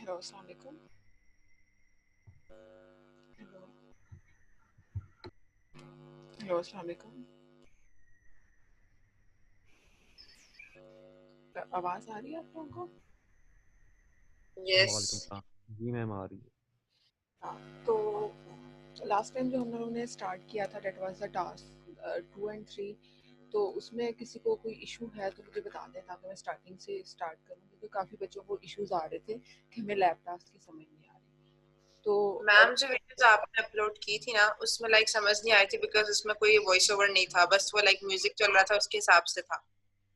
Hello, अस्सलाम वालेकुम। Hello, hello, अस्सलाम वालेकुम। आवाज़ आ रही है आप लोगों को? यस। वालेकुम सलाम। जी मैम आ रही है। हाँ, तो लास्ट टाइम जो हम लोगों ने स्टार्ट किया था that was the task 2 and 3। तो उसमें किसी को कोई इशू है तो मुझे बता दें ताकि मैं स्टार्टिंग से स्टार्ट करूँ, क्योंकि काफ़ी बच्चों को इश्यूज आ रहे थे कि हमें लैब टास्क की समझ नहीं आ रही। तो मैम जो वीडियोस आपने अपलोड की थी ना उसमें समझ नहीं आई थी बिकॉज उसमें कोई वॉइस ओवर नहीं था, बस वो म्यूजिक चल रहा था उसके हिसाब से था,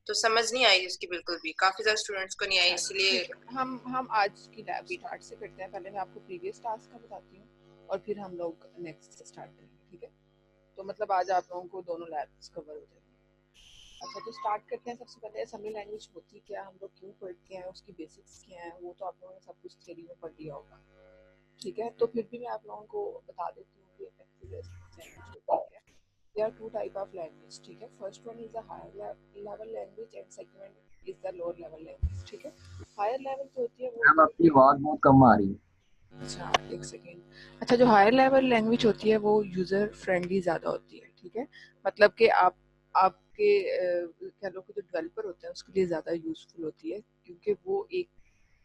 तो समझ नहीं आई उसकी बिल्कुल भी। काफी ज्यादा स्टूडेंट्स को नहीं आई अच्छा, इसलिए। ठीक है, हम आज की लैब स्टार्ट से करते हैं। पहले मैं आपको प्रीवियस टास्क का बताती हूँ और फिर हम लोग नेक्स्ट से स्टार्ट करेंगे, ठीक है? तो मतलब आज आप लोगों को दोनों लैब्स कवर हो जाएंगी। अच्छा, तो स्टार्ट करते हैं। सबसे पहले असेंबली लैंग्वेज होती क्या, हम लोग क्यों पढ़ते हैं, उसकी बेसिक्स क्या हैं, वो तो आप लोगों ने सब कुछ थ्योरी में पढ़ लिया होगा, ठीक है? तो फिर भी मैं आप लोगों को बता देती हूँ कि एक्चुअली लैंग्वेज होती क्या है। There are two type of language, ठीक है? First one is a higher level language and second one is the lower level language, ठीक है? Higher level जो होती है वो मैम आपकी आवाज़ बहुत कम आ रही है। अच्छा, एक सेकेंड। अच्छा, जो हायर लेवल लैंग्वेज होती है वो यूज़र फ्रेंडली ज़्यादा होती है, ठीक है? मतलब कि आपके कह लो कि जो डेवलपर होता है उसके लिए ज़्यादा यूज़फुल होती है, क्योंकि वो एक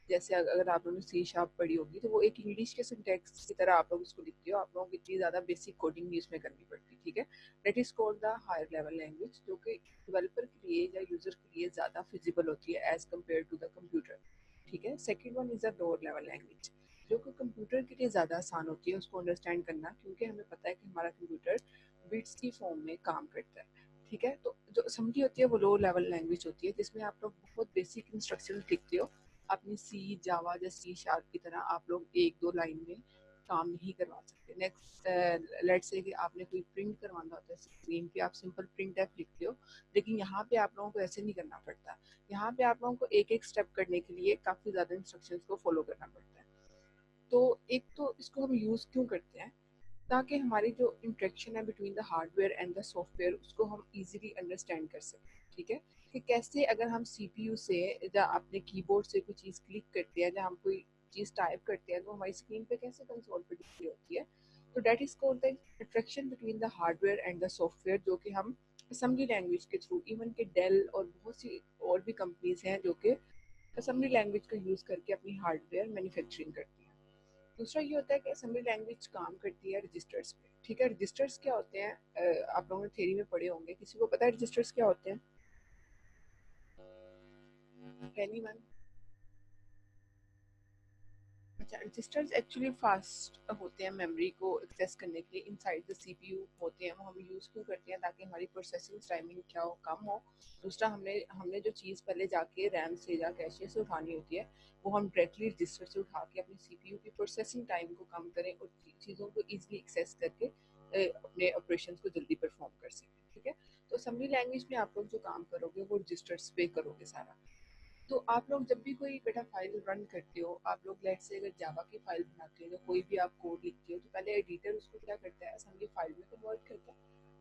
जैसे अगर आप लोगों ने सी शार्प पढ़ी होगी तो वो एक इंग्लिश के सिंटैक्स की तरह आप लोग उसको लिखते हो। आप लोगों को इतनी ज़्यादा बेसिक कोडिंग भी उसमें करनी पड़ती है, ठीक है? That is called the higher level language, जो कि डेवलपर के लिए या यूज़र के लिए ज़्यादा फिजिबल होती है as compare to the computer, ठीक है? Second one is the lower level language, जो कि कंप्यूटर के लिए ज़्यादा आसान होती है उसको अंडरस्टैंड करना, क्योंकि हमें पता है कि हमारा कंप्यूटर बिट्स की फॉर्म में काम करता है, ठीक है? तो जो असेंबली होती है वो लो लेवल लैंग्वेज होती है, जिसमें आप लोग बहुत बेसिक इंस्ट्रक्शंस लिखते हो। अपनी सी जावा या सी शार्प की तरह आप लोग एक दो लाइन में काम नहीं करवा सकते। नेक्स्ट लेट्स से कि आपने कोई प्रिंट करवाना होता है स्क्रीन पे, आप सिंपल प्रिंट एफ लिखते हो, लेकिन यहाँ पे आप लोगों को ऐसे नहीं करना पड़ता। यहाँ पे आप लोगों को एक एक स्टेप करने के लिए काफ़ी ज़्यादा इंस्ट्रक्शंस को फॉलो करना पड़ता है। तो एक तो इसको हम यूज़ क्यों करते हैं, ताकि हमारी जो इंटरेक्शन है between the hardware and the software उसको हम इजीली अंडरस्टैंड कर सकें, ठीक है? कि कैसे अगर हम सीपीयू से या अपने कीबोर्ड से कोई चीज़ क्लिक करते हैं या हम कोई चीज़ टाइप करते हैं तो हमारी स्क्रीन पे कैसे कंसोल पे डिस्प्ले होती है। तो that is called the interaction between the hardware and the software, जो कि हम असेंबली लैंग्वेज के थ्रू, इवन के डेल और बहुत सी और भी कंपनीज हैं जो कि असेंबली लैंग्वेज का यूज़ करके अपनी हार्डवेयर मैन्युफैक्चरिंग करती हैं। दूसरा ये होता है कि असेंबली लैंग्वेज काम करती है रजिस्टर्स पे, ठीक है? रजिस्टर्स क्या होते हैं, आप लोगों ने थ्योरी में पढ़े होंगे। किसी को पता है रजिस्टर्स क्या होते हैं? एनीवन? अच्छा, रजिस्टर्स एक्चुअली फास्ट होते हैं मेमोरी को एक्सेस करने के लिए, इनसाइड द सीपीयू होते हैं। वो हम यूज़ क्यों करते हैं, ताकि हमारी प्रोसेसिंग टाइमिंग क्या हो, कम हो। दूसरा, हमने हमने जो चीज़ पहले जाके रैम से या कैशे से उठानी होती है वो हम डायरेक्टली रजिस्टर से उठा के अपनी सीपीयू की प्रोसेसिंग टाइम को कम करें और चीज़ों को ईजिली एक्सेस करके अपने ऑपरेशन को जल्दी परफॉर्म कर सकें, ठीक है? तो असेंबली लैंग्वेज में आप लोग जो काम करोगे वो रजिस्टर्स पे करोगे सारा। तो आप लोग जब भी कोई बेटा फाइल रन करते हो, आप लोग लेट्स से अगर जावा की फाइल बनाते हो या कोई भी आप कोड लिखते हो, तो पहले एडिटर उसको क्या करता है, असेंबली फाइल में कन्वर्ट करता है,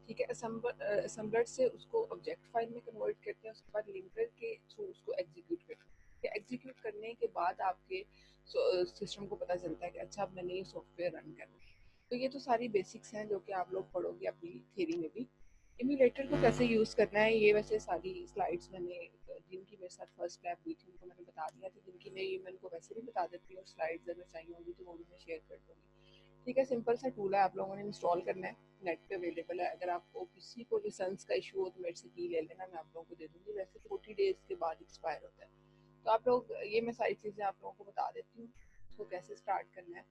ठीक है? असेंबलर से उसको ऑब्जेक्ट फाइल में कन्वर्ट करते हैं, उसके बाद लिंकर के थ्रू उसको एग्जीक्यूट करते हैं। एग्जीक्यूट करने के बाद आपके सिस्टम को पता चलता है कि अच्छा अब मैंने ये सॉफ्टवेयर रन करना है। तो ये तो सारी बेसिक्स हैं जो कि आप लोग पढ़ोगे अपनी थ्योरी में भी। इम्यूलेटर को कैसे यूज़ करना है ये वैसे सारी स्लाइड्स मैंने जिनकी मेरे साथ फर्स्ट लैब हुई थी उनको मैंने बता दिया था। जिनकी नहीं मैं उनको वैसे भी बता देती हूँ, स्लाइड्स अगर चाहिए होगी तो वो भी मैं शेयर कर दूँगी, ठीक है? सिंपल सा टूल है, आप लोगों ने इंस्टॉल करना है, नेट पे अवेलेबल है। अगर आपको किसी को लाइसेंस का इशू हो तो मेरे से की ले लेना, मैं आप लोगों को दे दूँगी। वैसे 40 डेज़ के बाद एक्सपायर होता है। तो आप लोग ये मैं सारी चीज़ें आप लोगों को बता देती हूँ उसको कैसे स्टार्ट करना है।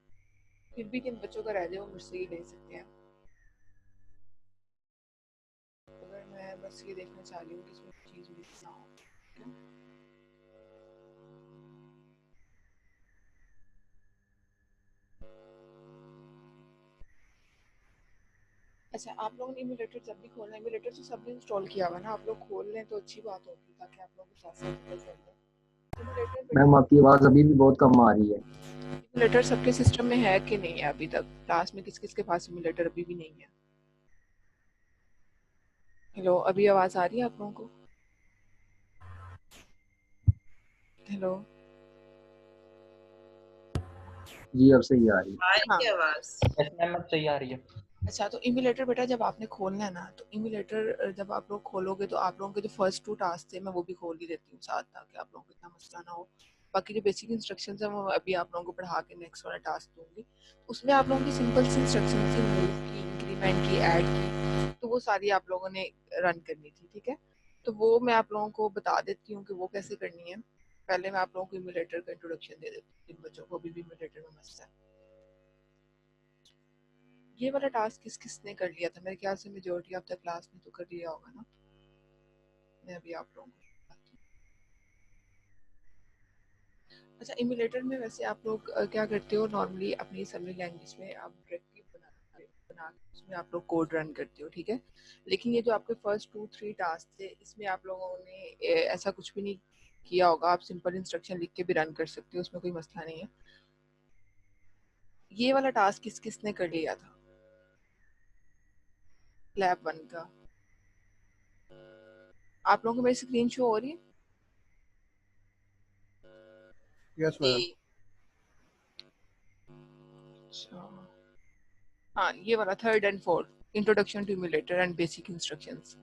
फिर भी किन बच्चों का रह जाए वो मुझसे ही ले सकते हैं। अगर मैं बस ये देखना चाह रही हूँ कि इसमें चीज़ मिस ना हो, ठीक है? अच्छा, आप लोगों ने इम्यूलेटर जब भी खोलना है, इम्यूलेटर तो सबने इंस्टॉल किया हुआ ना, आप लोग खोल लें तो अच्छी बात होगी ताकि आप लोगों को साथ साथ पता चल जाए। इम्यूलेटर बेटा मैम आपकी आवाज़ अभी भी बहुत कम आ रही है। इम्यूलेटर सबके सिस्टम में है कि नहीं है अभी तक? क्लास में किस किस के पास इम्यूलेटर अभी भी नहीं है? हेलो, अभी आवाज़ आ रही है आप लोगों को? हेलो, जी अब सही आ रही है। आ रही हाँ है आवाज? इसमें मत सही आ रही है। अच्छा, तो इम्यूलेटर बेटा जब आपने खोलना है ना, तो इम्यूलेटर जब आप लोग खोलोगे तो आप लोगों के जो फर्स्ट 2 टास्क थे मैं वो भी खोल ही देती हूँ साथ, ताकि आप लोगों को इतना मसला ना हो। बाकी जो बेसिक इंस्ट्रक्शंस हैं वो अभी आप लोगों को पढ़ा के नेक्स्ट वाला टास्क दूंगी। उसमें आप लोगों की सिंपल सी इंस्ट्रक्शन थी, मूव की, इंक्रीमेंट की, ऐड की, तो वो सारी आप लोगों ने रन करनी थी, ठीक है। तो वो मैं आप लोगों को बता देती हूँ कि वो कैसे करनी है। पहले मैं आप लोगों को इम्यूलेटर का इंट्रोडक्शन दे देती हूँ, जिन बच्चों को अभी भी इम्यूलेटर में मसला है। ये वाला टास्क किस किसने कर लिया था? मेरे ख्याल से मेजोरिटी ऑफ द क्लास ने तो कर लिया होगा ना। मैं अभी आप लोगों को बताती हूँ। अच्छा, इम्यूलेटर में वैसे आप लोग क्या करते हो नॉर्मली अपनी असेंबली लैंग्वेज में आप डायरेक्टली बना के उसमें आप लोग कोड रन करते हो, ठीक है। लेकिन ये जो आपके फर्स्ट 2-3 टास्क थे इसमें आप लोगों ने ऐसा कुछ भी नहीं किया होगा। आप सिंपल इंस्ट्रक्शन लिख के भी रन कर सकते हो, उसमें कोई मसला नहीं है। ये वाला टास्क किस किसने कर लिया था लैब 1 का? आप लोगों को मेरी स्क्रीन शो हो रही है? Yes ma'am. जी अच्छा, हाँ ये वाला 3rd and 4th introduction to emulator and basic instructions.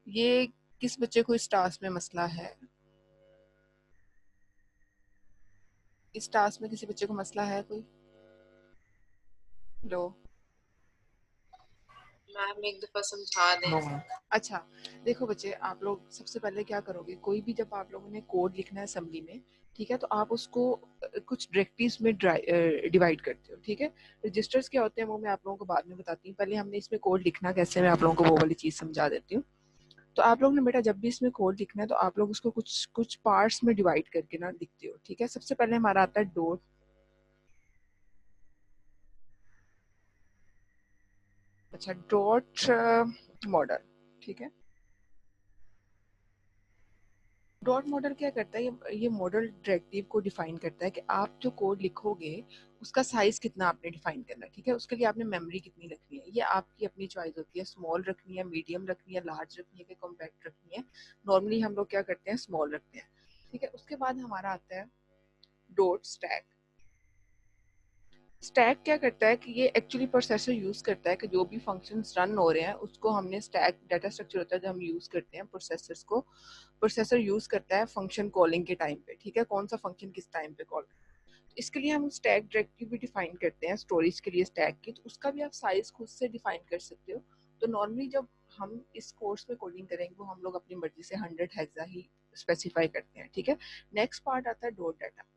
ये किस बच्चे को इस टास्क में मसला है? इस टास्क में किसी बच्चे को मसला है कोई? लो मैम एक दफा समझा दें। No ma'am. अच्छा, देखो बच्चे, आप लोग सबसे पहले क्या करोगे, कोई भी जब आप लोगों ने कोड लिखना है असेंबली में, ठीक है, तो आप उसको कुछ डायरेक्टरीज में डिवाइड करते हो, ठीक है। रजिस्टर्स क्या होते हैं वो मैं आप लोगों को बाद में बताती हूँ, पहले हमने इसमें कोड लिखना कैसे है मैं आप लोगों को वो वाली चीज़ समझा देती हूँ। तो आप लोग ने बेटा जब भी इसमें कोड लिखना है तो आप लोग उसको कुछ कुछ पार्ट्स में डिवाइड करके ना लिखते हो, ठीक है। सबसे पहले हमारा आता है डॉट। अच्छा, डॉट मॉडल, ठीक है। डॉट मॉडल क्या करता है, ये मॉडल डायरेक्टिव को डिफाइन करता है कि आप जो कोड लिखोगे उसका साइज कितना आपने डिफाइन करना है, ठीक है। उसके लिए आपने मेमोरी कितनी रखनी है, ये आपकी अपनी चॉइस होती है। स्मॉल रखनी है, मीडियम रखनी है, लार्ज रखनी है कि कॉम्पैक्ट रखनी है। नॉर्मली हम लोग क्या करते हैं, स्मॉल रखते हैं, ठीक है। उसके बाद हमारा आता है डॉट स्टैक। स्टैक क्या करता है कि ये एक्चुअली प्रोसेसर यूज करता है कि जो भी फंक्शंस रन हो रहे हैं उसको हमने स्टैक डाटा स्ट्रक्चर होता है जो हम यूज करते हैं प्रोसेसर्स को, प्रोसेसर यूज करता है फंक्शन कॉलिंग के टाइम पे, ठीक है। कौन सा फंक्शन किस टाइम पे कॉल, इसके लिए हम स्टैक डायरेक्टरी भी डिफाइन करते हैं स्टोरेज के लिए स्टैक की, तो उसका भी आप साइज खुद से डिफाइन कर सकते हो। तो नॉर्मली जब हम इस कोर्स में कोडिंग करेंगे वो हम लोग अपनी मर्जी से 100 हेक्सा ही स्पेसिफाई करते हैं, ठीक है। नेक्स्ट पार्ट आता है डॉट डाटा।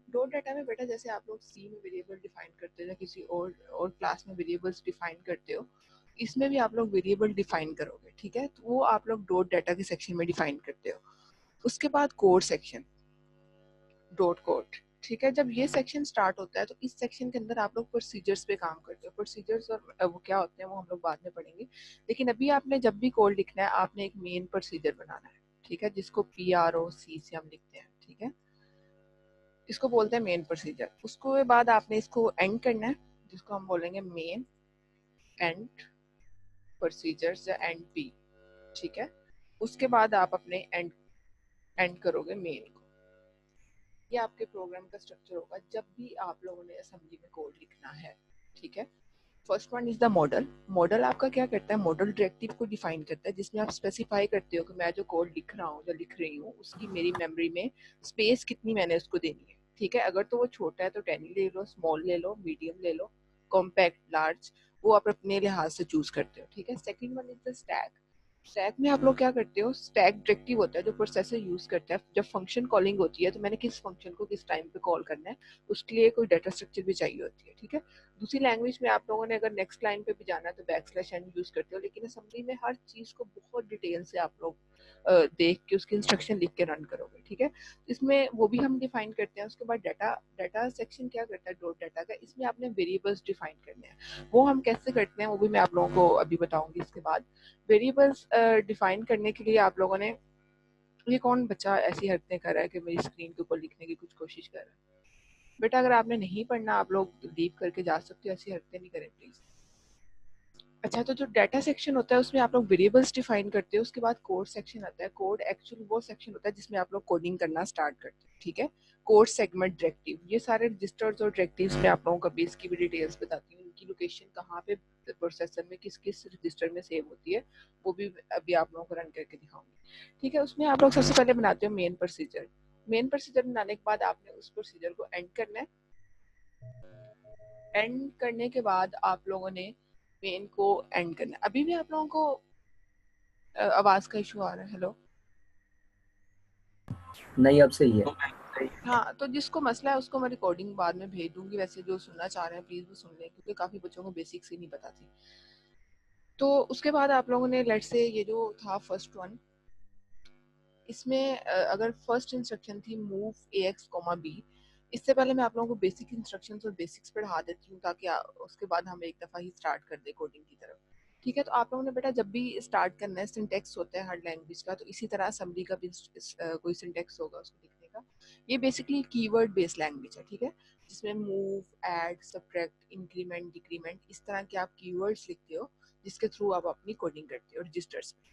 डॉट डाटा में बेटा जैसे आप लोग सी में वेरिएबल डिफाइन करते हो या किसी और क्लास में वेरिएबल्स डिफाइन करते हो, इसमें भी आप लोग वेरिएबल डिफाइन करोगे, ठीक है। तो वो आप लोग डॉट डाटा के सेक्शन में डिफाइन करते हो। उसके बाद कोड सेक्शन, डॉट कोड, ठीक है। जब ये सेक्शन स्टार्ट होता है तो इस सेक्शन के अंदर आप लोग प्रोसीजर्स पे काम करते हो। प्रोसीजर्स और वो क्या होते हैं वो हम लोग बाद में पढ़ेंगे, लेकिन अभी आपने जब भी कोड लिखना है आपने एक मेन प्रोसीजर बनाना है, ठीक है, जिसको PROC से हम लिखते हैं, ठीक है। इसको बोलते हैं मेन प्रोसीजर। उसको बाद आपने इसको एंड करना है, जिसको हम बोलेंगे मेन एंड प्रोसीजर्स या एंड पी, ठीक है। उसके बाद आप अपने एंड एंड करोगे मेन को। ये आपके प्रोग्राम का स्ट्रक्चर होगा जब भी आप लोगों ने असेंबली में कोड लिखना है, ठीक है। First one is the model. Model आपका क्या करता है, मॉडल डायरेक्टिव को डिफाइन करता है जिसमें आप स्पेसिफाई करते हो कि मैं जो कोड लिख रहा हूँ या लिख रही हूँ उसकी मेरी मेमोरी में स्पेस कितनी मैंने उसको देनी है, ठीक है। अगर तो वो छोटा है तो 10 ले लो, स्मॉल ले लो, मीडियम ले लो, कॉम्पैक्ट, लार्ज, वो आप अपने लिहाज से चूज करते हो, ठीक है। Second one is the stack. Stack में आप लोग क्या करते हो, स्टैक डायरेक्टिव होता है जो प्रोसेसर यूज करता है जब फंक्शन कॉलिंग होती है, तो मैंने किस फंक्शन को किस टाइम पे कॉल करना है उसके लिए कोई डाटा स्ट्रक्चर भी चाहिए होती है, ठीक है। दूसरी लैंग्वेज में आप लोगों ने अगर नेक्स्ट लाइन पे भी जाना है तो बैकस्लैश एन यूज करते हो, लेकिन असेंबली में हर चीज को बहुत डिटेल से आप लोग देख के उसकी इंस्ट्रक्शन लिख के रन करोगे, ठीक है। इसमें वो भी हम डिफाइन करते हैं। उसके बाद डाटा, डाटा सेक्शन क्या करता है डॉट डाटा का, इसमें आपने वेरिएबल्स डिफाइन करने हैं। वो हम कैसे करते हैं वो भी मैं आप लोगों को अभी बताऊंगी। इसके बाद वेरिएबल्स डिफाइन करने के लिए आप लोगों ने, ये कौन बच्चा ऐसी हरकतें कर रहा है कि मेरी स्क्रीन के ऊपर लिखने की कुछ कोशिश कर रहा है? बेटा अगर आपने नहीं पढ़ना आप लोग लीव करके जा सकते हो, ऐसी हरकतें नहीं करें प्लीज। अच्छा, तो जो डाटा सेक्शन होता है उसमें आप लोग वेरिएबल्स डिफाइन करते हो, उसके बाद कोड सेक्शन आता है। कोड एक्चुअली वो सेक्शन होता है जिसमें आप लोग कोडिंग करना स्टार्ट करते हो, ठीक है। कोड सेगमेंट डायरेक्टिव, ये सारे रजिस्टर्स और डायरेक्टिव्स में आप लोगों को बेस की भी डिटेल्स बताती हूँ, उनकी लोकेशन कहाँ पे प्रोसेसर में किस किस रजिस्टर में सेव होती है, वो भी अभी आप लोगों को रन करके दिखाऊंगी, ठीक है। उसमें आप लोग सबसे पहले बनाते हो मेन प्रोसीजर। मेन प्रोसीजर बनाने के बाद आपने उस प्रोसीजर को एंड करना है। एंड करने के बाद आप लोगों ने मेन को एंड करना है। अभी भी आप लोगों को आवाज का इशू आ रहा है? हेलो। नहीं, अब सही है। हाँ, तो जिसको मसला है उसको मैं रिकॉर्डिंग बाद में भेज दूंगी। वैसे जो सुनना चाह रहे हैं प्लीज वो सुन लें, क्योंकि काफी बच्चों को बेसिक्स ही नहीं पता थी। तो उसके बाद आप लोगों ने लेट्स से ये जो था फर्स्ट वन, इसमें अगर फर्स्ट इंस्ट्रक्शन थी मूव ax, b, इससे पहले मैं आप लोगों को बेसिक इंस्ट्रक्शंस और बेसिक्स पढ़ा देती हूँ, ताकि उसके बाद हम एक दफ़ा ही स्टार्ट कर दे कोडिंग की तरफ, ठीक है। तो आप लोगों ने बेटा जब भी स्टार्ट करना है, सिंटेक्स होता है हर लैंग्वेज का, तो इसी तरह असम्बली का भी कोई सिंटेक्स होगा उसको लिखने का। ये बेसिकली कीवर्ड बेस्ड लैंग्वेज है, ठीक है, जिसमें move, add, subtract, increment, decrement, इस तरह के आप कीवर्ड्स लिखते हो, जिसके थ्रू आप अपनी कोडिंग करते हो रजिस्टर्स में,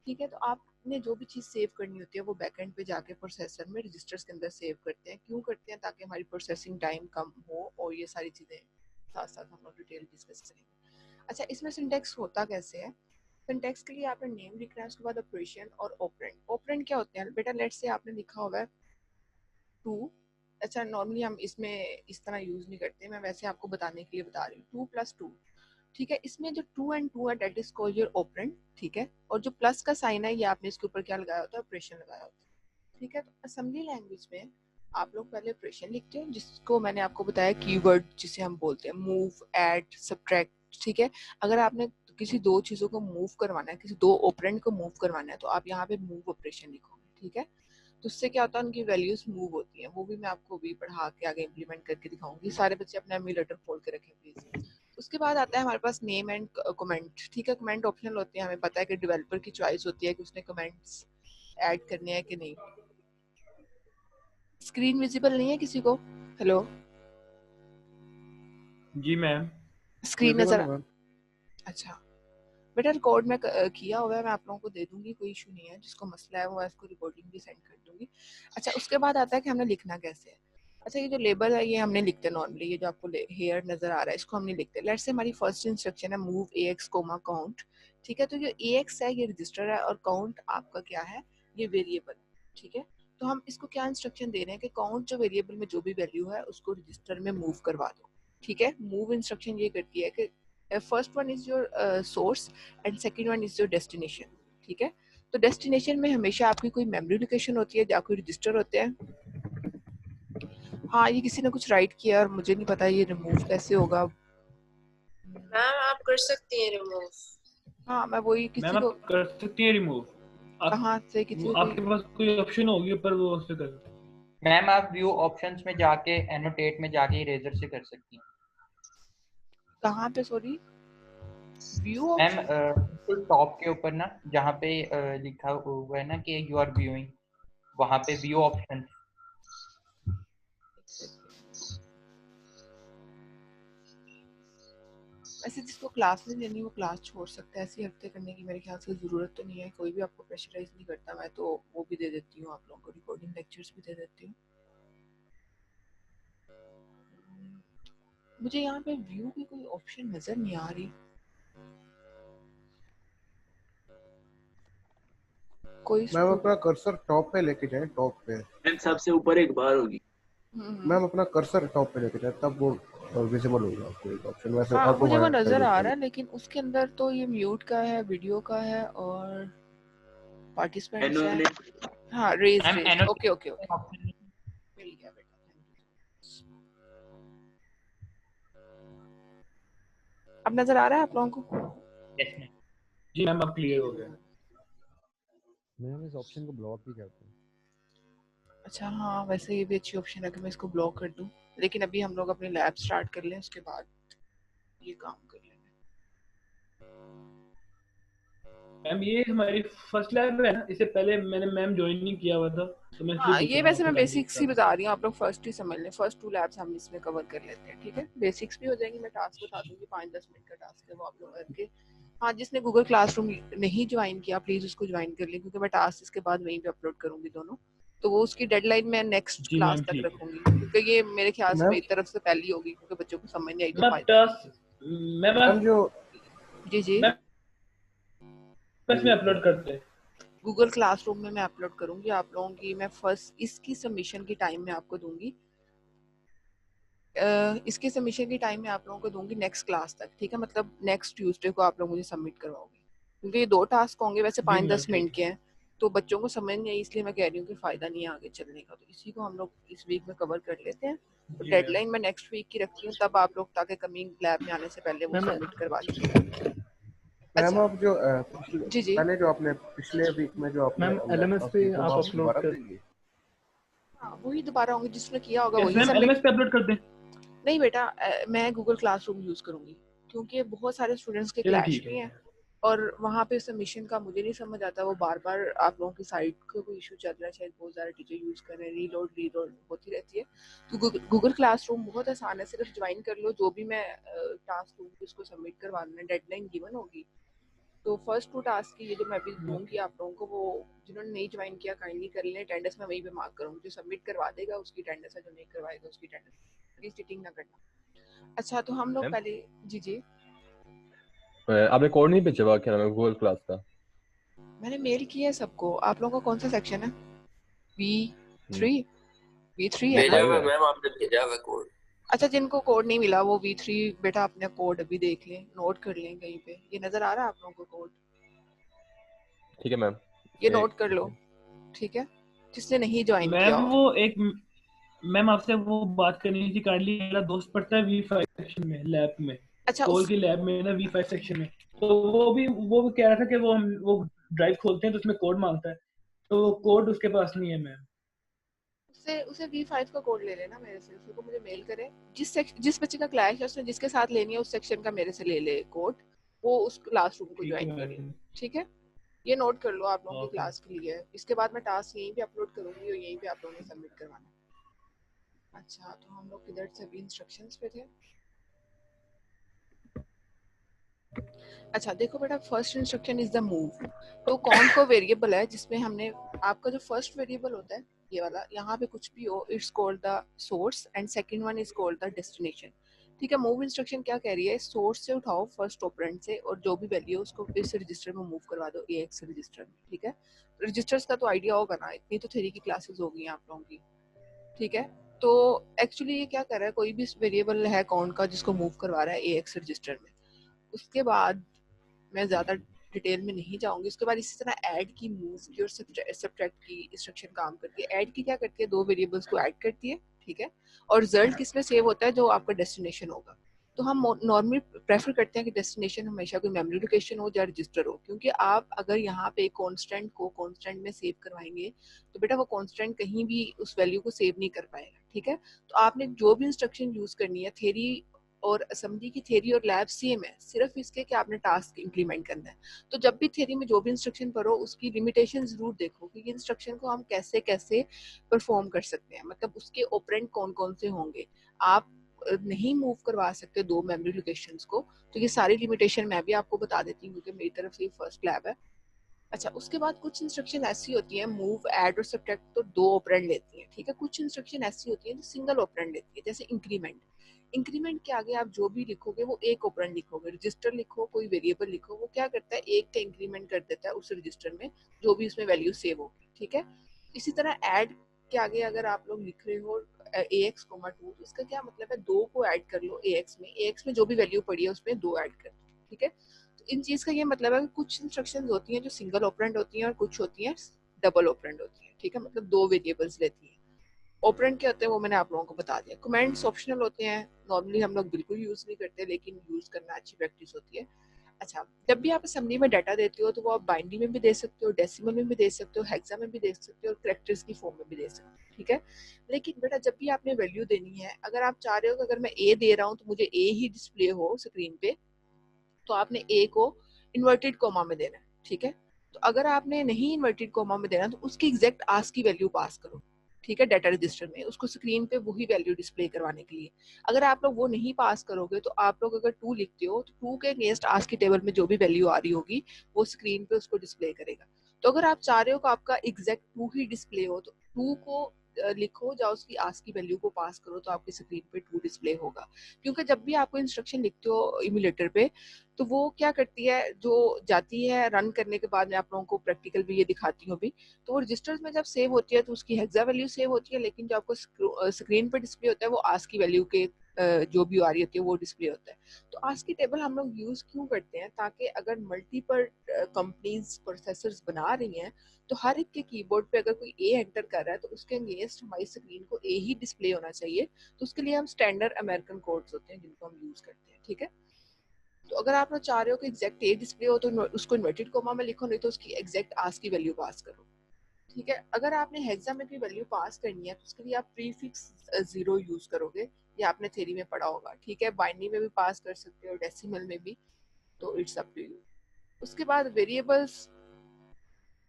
ठीक है। तो आपने जो भी चीज़ सेव करनी होती है वो बैकएंड पे जाके प्रोसेसर में रजिस्टर्स के अंदर सेव करते हैं। क्यों करते हैं? ताकि हमारी प्रोसेसिंग टाइम कम हो, और ये सारी चीज़ें साथ साथ हम लोग डिटेल डिस्कस करेंगे। अच्छा, इसमें सिंटेक्स होता कैसे है? सिंटेक्स के लिए आपने नेम लिखना है, उसके बाद ऑपरेशन और ऑपरेंड। ऑपरेंड क्या होते हैं बेटा? लेट्स से आपने लिखा हुआ है 2। अच्छा, नॉर्मली हम इसमें इस तरह यूज़ नहीं करते, मैं वैसे आपको बताने के लिए बता रही हूँ। 2+2, ठीक है। इसमें जो 2 and 2 है that is called your operand, ठीक है। और जो प्लस का साइन है ये आपने इसके ऊपर क्या लगाया होता है? ऑपरेशन लगाया होता है, ठीक है। तो असेंबली लैंग्वेज में आप लोग पहले ऑपरेशन लिखते हो, जिसको मैंने आपको बताया कीवर्ड जिसे हम बोलते हैं मूव, ऐड, सब्ट्रैक्ट, ठीक है। अगर आपने किसी दो चीज़ों को मूव करवाना है, किसी दो ऑपरेंड को मूव करवाना है, तो आप यहाँ पे मूव ऑपरेशन लिखोगे, ठीक है। तो उससे क्या होता है? उनकी वैल्यूज मूव होती हैं। वो भी मैं आपको भी पढ़ा के आगे इम्प्लीमेंट करके दिखाऊंगी। सारे बच्चे अपना एमुलेटर खोल के रखें प्लीज। उसके बाद आता है हमारे पास नेम एंड कमेंट, ठीक है। कमेंट ऑप्शनल होते हैं, हमें पता है कि डेवलपर की चॉइस होती है कि उसने कमेंट्स ऐड करने हैं कि नहीं। स्क्रीन विजिबल नहीं है किसी को? हेलो, जी मैम। स्क्रीन विजिबल नजर है मैम। अच्छा बेटा, रिकॉर्ड में किया हुआ है, मैं आप लोगों को दे दूंगी, कोई इशू नहीं है। जिसको मसला है वो मैं इसको रिकॉर्डिंग भी सेंड कर दूंगी। अच्छा, उसके बाद आता है कि हमने लिखना कैसे है। अच्छा, ये जो लेबल है ये हमने लिखते हैं नॉर्मली। ये जो आपको हेयर नजर आ रहा है इसको हमने लिखते हैं। लेट्स से हमारी फर्स्ट इंस्ट्रक्शन है मूव ax, काउंट, ठीक है। तो जो ax है ये रजिस्टर है, और काउंट आपका क्या है? ये वेरिएबल, ठीक है। तो हम इसको क्या इंस्ट्रक्शन दे रहे हैं कि काउंट जो वेरिएबल में जो भी वैल्यू है उसको रजिस्टर में मूव करवा दो, ठीक है। मूव इंस्ट्रक्शन ये करती है कि first one is your source and second one is your destination, ठीक है। तो डेस्टिनेशन में हमेशा आपकी कोई मेमोरी लोकेशन होती है या कोई रजिस्टर होते हैं। हाँ, ये किसी ने कुछ राइट किया और मुझे नहीं पता ये रिमूव कैसे होगा। मैम आप कर सकती हैं रिमूव। हाँ, मैं वही मैम किसी आप को कर सकती हैं रिमूव। आप कहाँ से किसी को आपके पास कोई ऑप्शन होगी पर वो उससे कर सकते हैं। मैम आप व्यू ऑप्शंस में जाके एनोटेट में जाके इरेजर से कर सकती हैं। कहाँ पे? Sorry, view ma'am option. बिल्कुल टॉप के ऊपर ना, जहाँ पे लिखा हुआ है ना कि यू आर व्यूइंग, वहाँ पे व्यू ऑप्शन। वैसे जिसको क्लास नहीं लेनी वो क्लास छोड़ सकता है, ऐसी हरकतें करने की मेरे ख्याल से ज़रूरत तो नहीं है। कोई भी आपको प्रेशराइज नहीं करता। मैं तो वो भी दे देती हूँ आप लोगों को, रिकॉर्डिंग लेक्चर्स भी दे देती हूँ। मुझे यहाँ पे व्यू की कोई ऑप्शन नज़र नहीं आ रही। कोई मैम स्टूडेंट अपना कर्सर टॉप पे लेके जाए, टॉप पे। मैम सबसे ऊपर एक बार होगी। मैम अपना कर्सर टॉप पे लेके जाए, तब वो विजिबल होगा आपको एक ऑप्शन। वैसे हाँ, ऑटो मुझे वो नज़र हाईलाइट आ कर। रहा है, लेकिन उसके अंदर तो ये म्यूट का है, वीडियो का है, और पार्टिसिपेंट्स है। एनोनेट हाँ, raise ma'am raise, okay okay annotate okay, option. मिल गया बेटा, थैंक यू। अब नज़र आ रहा है आप लोगों को? Yes ma'am. जी मैम अब क्लियर हो गया। मैम इस ऑप्शन को ब्लॉक भी करते हैं। अच्छा, हाँ, वैसे ये भी अच्छी ऑप्शन है कि मैं इसको ब्लॉक कर दूं, लेकिन अभी हम लोग अपनी लैब स्टार्ट कर लें, उसके बाद ये काम कर लेंगे। मैम ये हमारी फर्स्ट लैब है ना, इससे पहले मैंने मैम ज्वाइन नहीं किया हुआ था, तो मैं इसलिए हाँ, पूछ ये रहा हूँ वैसे आपको मैं टाइम बेसिक्स ही बता रही हूँ, आप लोग फर्स्ट ही समझ लें। फर्स्ट 2 लैब्स हम इसमें कवर कर लेते हैं, ठीक है। बेसिक्स भी हो जाएंगी, मैं टास्क बता दूंगी, 5-10 मिनट का टास्क है वो आप लोग करके हाँ, जिसने गूगल क्लासरूम नहीं ज्वाइन किया प्लीज उसको ज्वाइन कर ले, क्योंकि मैं टास्क इसके बाद वहीं पे अपलोड करूंगी दोनों। तो वो उसकी डेडलाइन मैं नेक्स्ट जी क्लास मैम तक ठीक है। रखूंगी, क्योंकि ये मेरे ख्याल से मैम मेरी तरफ से पहली होगी, क्योंकि बच्चों को समझ नहीं आई तो मैम फायदा टास्क मैम मैम जो नहीं। जी जी, मैम इसमें अपलोड करते हैं। गूगल क्लासरूम में मैं अपलोड करूंगी आप लोगों की। मैं फर्स्ट इसकी सबमिशन की टाइम में आपको दूंगी, इसके सबमिशन की टाइम में आप लोगों को दूंगी नेक्स्ट क्लास तक, ठीक है? मतलब नेक्स्ट ट्यूसडे को आप लोग मुझे सबमिट करवाओगे, क्योंकि ये 2 टास्क होंगे, वैसे जी मैम 5-10 ठीक मिनट है। के हैं, तो बच्चों को समझ नहीं आई, इसलिए मैं कह रही हूँ कि फायदा नहीं है आगे चलने का, तो इसी को हम लोग इस वीक में कवर कर लेते हैं। तो जी मैम। डेडलाइन मैं नेक्स्ट वीक की रखती हूँ, तब आप लोग ताकि कमिंग लैब में आने से पहले वो मैम सबमिट करवा लीजिए। मैम अच्छा, आप जो पिछले जी जी, पहले जो आपने पिछले वीक में जो आपने मैम एलएमएस टास्क पे किए थे आप वो आप अपलोड दोबारा कर देंगे? हाँ वही दोबारा होंगे, जिसने किया होगा यस वही मैम सबमिट। एलएमएस पे अपलोड कर दें। नहीं बेटा, मैं गूगल क्लासरूम यूज करूंगी, क्योंकि बहुत सारे स्टूडेंट्स के चलो क्लैश ठीक भी है। हैं, और वहाँ पे सबमिशन का मुझे नहीं समझ आता, वो बार बार आप लोगों की साइट को कोई इशू चल रहा है, शायद बहुत सारे टीचर यूज कर रहे हैं, रीलोड होती रहती है। तो गूगल क्लासरूम बहुत आसान है, सिर्फ ज्वाइन कर लो, जो भी मैं टास्क दूंगी उसको सबमिट करवा देना, डेडलाइन गिवन होगी। तो फर्स्ट 2 टास्क की ये जो मैं अभी दूंगी आप लोगों को, वो जिन्होंने नहीं ज्वाइन किया काइंडली कर लें, अटेंडेंस मैं वहीं पे मार्क करूंगी, जो सबमिट करवा देगा उसकी अटेंडेंस है, जो नहीं करवाएगा उसकी अटेंडेंस। प्लीज चीटिंग ना करना। अच्छा, तो हम लोग मैम पहले, जी जी, आपने कोड नहीं भेजा हुआ क्या नाम है गूगल क्लास का? मैंने मेल किया है सबको। आप लोगों का कौन सा सेक्शन है? V3, V3 है ना? भेजा फाइव हुआ है। मैम, आपने भेजा हुआ कोड। अच्छा, जिनको कोड नहीं मिला वो V3 बेटा अपने कोड अभी देख लें, नोट कर लें कहीं पे। ये नजर आ रहा है आप लोगों को कोड? ठीक है मैम। ये एक नोट कर लो, ठीक है? जिसने नहीं ज्वाइन किया मैम हो। वो एक मैम आपसे वो बात करनी थी काइंडली। मेरा दोस्त पढ़ता है V5 सेक्शन में लैब में, अच्छा, कोल उस की लैब में ना V5 सेक्शन में। तो वो भी कह रहा था कि वो ड्राइव खोलते हैं तो उसमें कोड मांगता है, तो वो कोड उसके पास नहीं है मैम। उससे उसे V5 का कोड ले लेना मेरे से, उसको मुझे मेल करे। जिस बच्चे का क्लैश है उसने जिसके साथ लेनी है उस सेक्शन का मेरे से ले ले कोड, वो उस क्लासरूम को ठीक है ज्वाइन करे, मैम। ठीक है? ये नोट कर लो आप लोगों की ओके। क्लास के लिए। इसके बाद मैं टास्क यहीं पे अपलोड करूंगी और यहीं पे आप लोगों ने सबमिट करवाना। अच्छा, तो हम लोग किधर से अभी इंस्ट्रक्शंस पे थे? अच्छा देखो बेटा, first instruction is the move. तो कौन को वेरिएबल है जिसमें हमने, आपका जो फर्स्ट वेरिएबल होता है ये वाला, यहाँ पे कुछ भी हो, it's called the source and second one is called the destination, ठीक है? मूव इंस्ट्रक्शन क्या कह रही है? सोर्स से उठाओ फर्स्ट ऑपरेंड से, और जो भी वैल्यू है उसको इस रजिस्टर में मूव करवा दो, AX रजिस्टर में, ठीक है? रजिस्टर्स का तो आइडिया होगा ना, इतनी तो थ्योरी की क्लासेस हो गई हैं आप लोगों की, ठीक है? तो एक्चुअली ये क्या कर रहा है, कोई भी वेरिएबल है काउंट का जिसको मूव करवा रहा है AX रजिस्टर में। उसके बाद मैं ज़्यादा डिटेल में नहीं जाऊंगी। उसके बाद इसी तरह ऐड की, मूव की और सब्ट्रैक्ट की इंस्ट्रक्शन काम करती है। ऐड की क्या करती है, 2 वेरिएबल्स को ऐड करती है, ठीक है? और रिजल्ट किसमें सेव होता है? जो आपका डेस्टिनेशन होगा। तो हम नॉर्मली प्रेफर करते हैं कि डेस्टिनेशन हमेशा कोई मेमोरी लोकेशन हो या रजिस्टर हो, क्योंकि आप अगर यहाँ पे कॉन्स्टेंट को कॉन्स्टेंट में सेव करवाएंगे तो बेटा वो कॉन्स्टेंट कहीं भी उस वैल्यू को सेव नहीं कर पाएगा, ठीक है? तो आपने जो भी इंस्ट्रक्शन यूज करनी है, थ्योरी और असेंबली की थ्योरी और लैब सेम है, सिर्फ इसके कि आपने टास्क इंप्लीमेंट करना है। तो जब भी थ्योरी में जो भी इंस्ट्रक्शन पढ़ो उसकी लिमिटेशन जरूर देखो कि ये इंस्ट्रक्शन को हम कैसे कैसे परफॉर्म कर सकते हैं, मतलब उसके ऑपरेंड कौन कौन से होंगे। आप नहीं मूव करवा सकते 2 मेमोरी लोकेशंस को, तो ये सारी लिमिटेशन मैं भी आपको बता देती हूँ, क्योंकि मेरी तरफ से फर्स्ट लैब है। अच्छा, उसके बाद कुछ इंस्ट्रक्शन ऐसी होती है, मूव, ऐड और सब्ट्रैक्ट तो 2 ऑपरेंड लेती हैं, ठीक है? कुछ इंस्ट्रक्शन ऐसी होती है जो सिंगल ऑपरेंड लेती है, जैसे इंक्रीमेंट। इंक्रीमेंट के आगे आप जो भी लिखोगे वो एक ऑपरेंड लिखोगे, रजिस्टर लिखो, कोई वेरिएबल लिखो, वो क्या करता है, एक का इंक्रीमेंट कर देता है उस रजिस्टर में जो भी उसमें वैल्यू सेव होगी, ठीक है? इसी तरह ऐड के आगे अगर आप लोग लिख रहे हो AX, 2, तो इसका क्या मतलब है, 2 को ऐड कर लो AX में जो भी वैल्यू पड़ी है उसमें 2 ऐड कर दो, ठीक है? तो इन चीज का ये मतलब है कि कुछ इंस्ट्रक्शंस होती हैं जो सिंगल ऑपरेंड होती हैं और कुछ होती हैं डबल ऑपरेंड होती हैं, ठीक है? मतलब 2 वेरिएबल्स लेती हैं। ऑपरेंड क्या होते हैं वो मैंने आप लोगों को बता दिया। कमेंट्स ऑप्शनल होते हैं, नॉर्मली हम लोग बिल्कुल यूज नहीं करते, लेकिन यूज करना अच्छी प्रैक्टिस होती है। अच्छा, जब भी आप असेंबली में डाटा देते हो तो वो आप बाइनरी में भी दे सकते हो, डेसिमल में भी दे सकते हो, हेक्सा में भी दे सकते हो और कैरेक्टर्स की फॉर्म में भी दे सकते हो, ठीक है? लेकिन बेटा जब भी आपने वैल्यू देनी है, अगर आप चाह रहे हो कि अगर मैं A दे रहा हूँ तो मुझे A ही डिस्प्ले हो स्क्रीन पे, तो आपने A को इन्वर्टेड कोमा में देना है, ठीक है? तो अगर आपने नहीं इन्वर्टेड कोमा में देना तो उसकी एग्जैक्ट आस्क की वैल्यू पास करो, ठीक है, डाटा रजिस्टर में उसको स्क्रीन पे वही वैल्यू डिस्प्ले करवाने के लिए। अगर आप लोग वो नहीं पास करोगे तो आप लोग अगर 2 लिखते हो तो 2 के अगेंस्ट आज की टेबल में जो भी वैल्यू आ रही होगी वो स्क्रीन पे उसको डिस्प्ले करेगा। तो अगर आप चाह रहे हो कि आपका एग्जैक्ट 2 ही डिस्प्ले हो तो 2 को लिखो, या उसकी आज की वैल्यू को पास करो तो आपकी स्क्रीन पे 2 डिस्प्ले होगा। क्योंकि जब भी आपको इंस्ट्रक्शन लिखते हो इम्यूलेटर पे तो वो क्या करती है, जो जाती है रन करने के बाद मैं आप लोगों को प्रैक्टिकल भी ये दिखाती हूँ अभी, तो वो रजिस्टर्स में जब सेव होती है तो उसकी हेक्सा वैल्यू सेव होती है, लेकिन जो आपको स्क्रीन पे डिस्प्ले होता है वो आज की वैल्यू के जो भी आ रही होती है वो डिस्प्ले होता है। तो आज की टेबल हम लोग यूज क्यों करते हैं, ताकि अगर मल्टीपल कंपनीज प्रोसेसर्स बना रही हैं तो हर एक के कीबोर्ड पे अगर कोई ए एंटर कर रहा है तो उसके अगेंस्ट हमारी स्क्रीन को ए ही डिस्प्ले होना चाहिए। तो उसके लिए हम स्टैंडर्ड अमेरिकन कोड्स होते हैं जिनको हम यूज करते हैं, ठीक है। तो अगर आप लोग चाह रहे हो कि एग्जैक्ट ए डिस्प्ले हो तो उसको इन्वर्टेड कोमा में लिखो, नहीं तो उसकी एग्जैक्ट आज की वैल्यू पास करो, ठीक है। अगर आपने हेक्सा में कोई वैल्यू पास करनी है तो उसके लिए आप प्रीफिक्स 0 यूज करोगे, ये आपने थ्योरी में पढ़ा होगा, ठीक है। बाइनरी में भी पास कर सकते हो, डेसिमल में भी, तो इट्स अप टू यू। उसके बाद वेरिएबल्स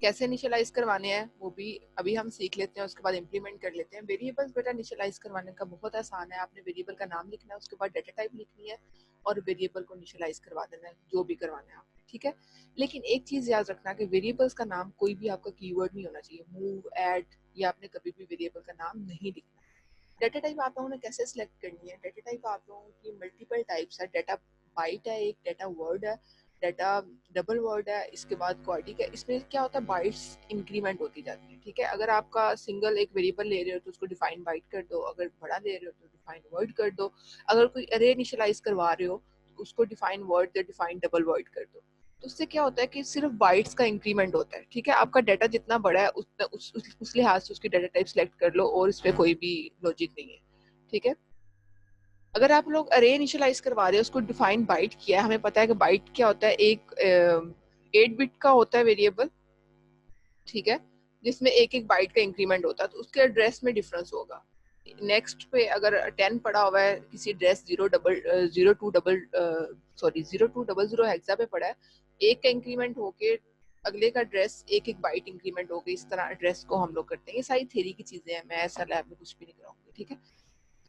कैसे इनिशियलाइज करवाने हैं वो भी अभी हम सीख लेते हैं, उसके बाद इंप्लीमेंट कर लेते हैं। वेरिएबल्स बेटा इनिशियलाइज करवाने का बहुत आसान है, आपने वेरिएबल का नाम लिखना है, उसके बाद डाटा टाइप लिखनी है और वेरिएबल को इनिशियलाइज करवा देना है, जो भी करवाना है आपने, ठीक है। लेकिन एक चीज याद रखना कि वेरिएबल्स का नाम कोई भी आपका कीवर्ड नहीं होना चाहिए, मूव, ऐड, या आपने कभी भी वेरिएबल का नाम नहीं लिखना। डाटा टाइप आप लोगों ने कैसे सिलेक्ट करनी है, डाटा टाइप आप लोगों की मल्टीपल टाइप्स है, डाटा बाइट है, एक डाटा वर्ड है, डाटा डबल वर्ड है, इसके बाद क्वाड्रिक है। इसमें क्या होता है, बाइट्स इंक्रीमेंट होती जाती है, ठीक है। अगर आपका सिंगल एक वेरिएबल ले रहे हो तो उसको डिफाइन बाइट कर दो, अगर बड़ा ले रहे हो तो डिफाइन वर्ड कर दो, अगर कोई अरे इनिशियलाइज करवा रहे हो तो उसको डिफाइन वर्ड या डिफाइन डबल वर्ड कर दो। तो उससे क्या होता है कि सिर्फ बाइट्स का इंक्रीमेंट होता है, ठीक है। आपका डाटा जितना बड़ा है उस लिहाज से उसकी डाटा टाइप सेलेक्ट कर लो और इस पर कोई भी लॉजिक नहीं है, ठीक है। अगर आप लोग अरे इनिशियलाइज करवा रहे हो, उसको डिफाइन बाइट किया है, हमें पता है कि बाइट क्या होता है, एक 8 बिट का होता है वेरिएबल, ठीक है, जिसमें एक एक बाइट का इंक्रीमेंट होता है, तो उसके एड्रेस में डिफरेंस होगा। नेक्स्ट पे अगर 10 पड़ा हुआ है किसी एड्रेस 0200 हेक्सा पे पड़ा है, एक का इंक्रीमेंट होके अगले का एड्रेस एक एक बाइट इंक्रीमेंट हो गई, इस तरह एड्रेस को हम लोग करते हैं। ये सारी थ्योरी की चीजें हैं, मैं ऐसा लैब में कुछ भी नहीं कराऊंगी, ठीक है।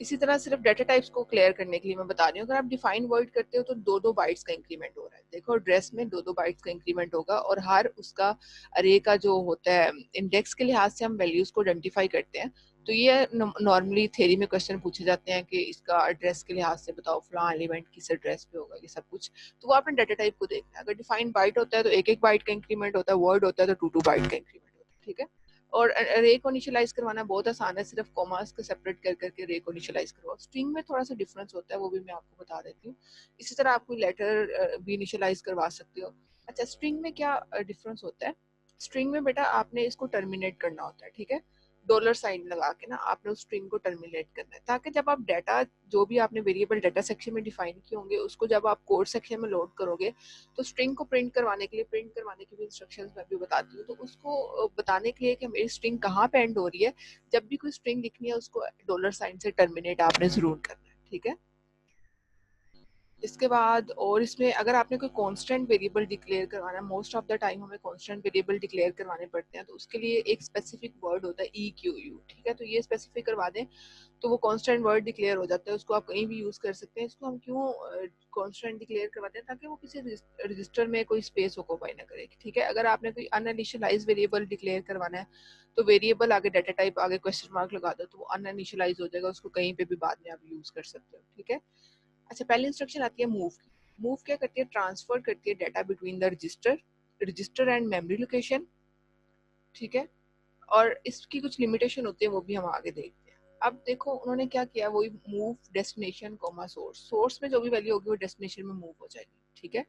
इसी तरह सिर्फ डाटा टाइप्स को क्लियर करने के लिए मैं बता रही हूँ, अगर आप डिफाइन वर्ड करते हो तो 2-2 बाइट्स का इंक्रीमेंट हो रहा है, देखो एड्रेस में 2-2 बाइट्स का इंक्रीमेंट होगा, और हर उसका अरे का जो होता है इंडेक्स के लिहाज से हम वैल्यूज को आइडेंटिफाई करते हैं। तो ये नॉर्मली थ्योरी में क्वेश्चन पूछे जाते हैं कि इसका एड्रेस के लिहाज से बताओ फलां एलिमेंट किस एड्रेस पे होगा, ये सब कुछ। तो वो आपने डाटा टाइप को देखना है, अगर डिफाइन बाइट होता है तो एक एक बाइट का इंक्रीमेंट होता है, वर्ड होता है तो 2-2 बाइट का इंक्रीमेंट होता है, ठीक है। और अरे को इनिशियलाइज करवाना बहुत आसान है, सिर्फ कॉमास को सेपरेट कर करके अरे को इनिशियलाइज करवाओ। स्ट्रिंग में थोड़ा सा डिफरेंस होता है, वो भी मैं आपको बता देती हूँ। इसी तरह आप कोई लेटर भी इनिशियलाइज करवा सकते हो। अच्छा, स्ट्रिंग में क्या डिफरेंस होता है, स्ट्रिंग में बेटा आपने इसको टर्मिनेट करना होता है, ठीक है। डॉलर साइन लगा के ना आपने उस स्ट्रिंग को टर्मिनेट करना है, ताकि जब आप डाटा जो भी आपने वेरिएबल डाटा सेक्शन में डिफाइन किए होंगे उसको जब आप कोड सेक्शन में लोड करोगे तो स्ट्रिंग को प्रिंट करवाने के लिए, प्रिंट करवाने की भी इंस्ट्रक्शंस मैं भी बताती हूँ, तो उसको बताने के लिए कि मेरी स्ट्रिंग कहाँ पे एंड हो रही है, जब भी कोई स्ट्रिंग लिखनी है उसको डॉलर साइन से टर्मिनेट आपने जरूर करना है, ठीक है। इसके बाद और इसमें अगर आपने कोई कांस्टेंट वेरिएबल डिक्लेयर करवाना है, मोस्ट ऑफ द टाइम हमें कांस्टेंट वेरिएबल डिक्लेयर करवाने पड़ते हैं, तो उसके लिए एक स्पेसिफिक वर्ड होता है EQU, ठीक है। तो ये स्पेसिफिक करवा दें तो वो कांस्टेंट वर्ड डिक्लेयर हो जाता है, उसको आप कहीं भी यूज कर सकते हैं। इसको हम क्यों कांस्टेंट डिक्लेयर करवाते हैं, ताकि वो किसी रजिस्टर में कोई स्पेस ऑक्यूपाई ना करे, ठीक है। अगर आपने कोई अनइनिशियलाइज वेरिएबल डिक्लेयर करवाना है तो वेरिएबल आगे डाटा टाइप आगे क्वेश्चन मार्क लगा दो तो वो अनइनिशियलाइज हो जाएगा, उसको कहीं पे भी बाद में आप यूज कर सकते हो, ठीक है। अच्छा, पहली इंस्ट्रक्शन आती है मूव की। मूव क्या करती है, ट्रांसफर करती है data between the register and memory location, ठीक है। और इसकी कुछ लिमिटेशन होती है, वो भी हम आगे देखते हैं। अब देखो उन्होंने क्या किया, वही move destination comma source, source में जो भी वैल्यू होगी वो डेस्टिनेशन में मूव हो जाएगी, ठीक है।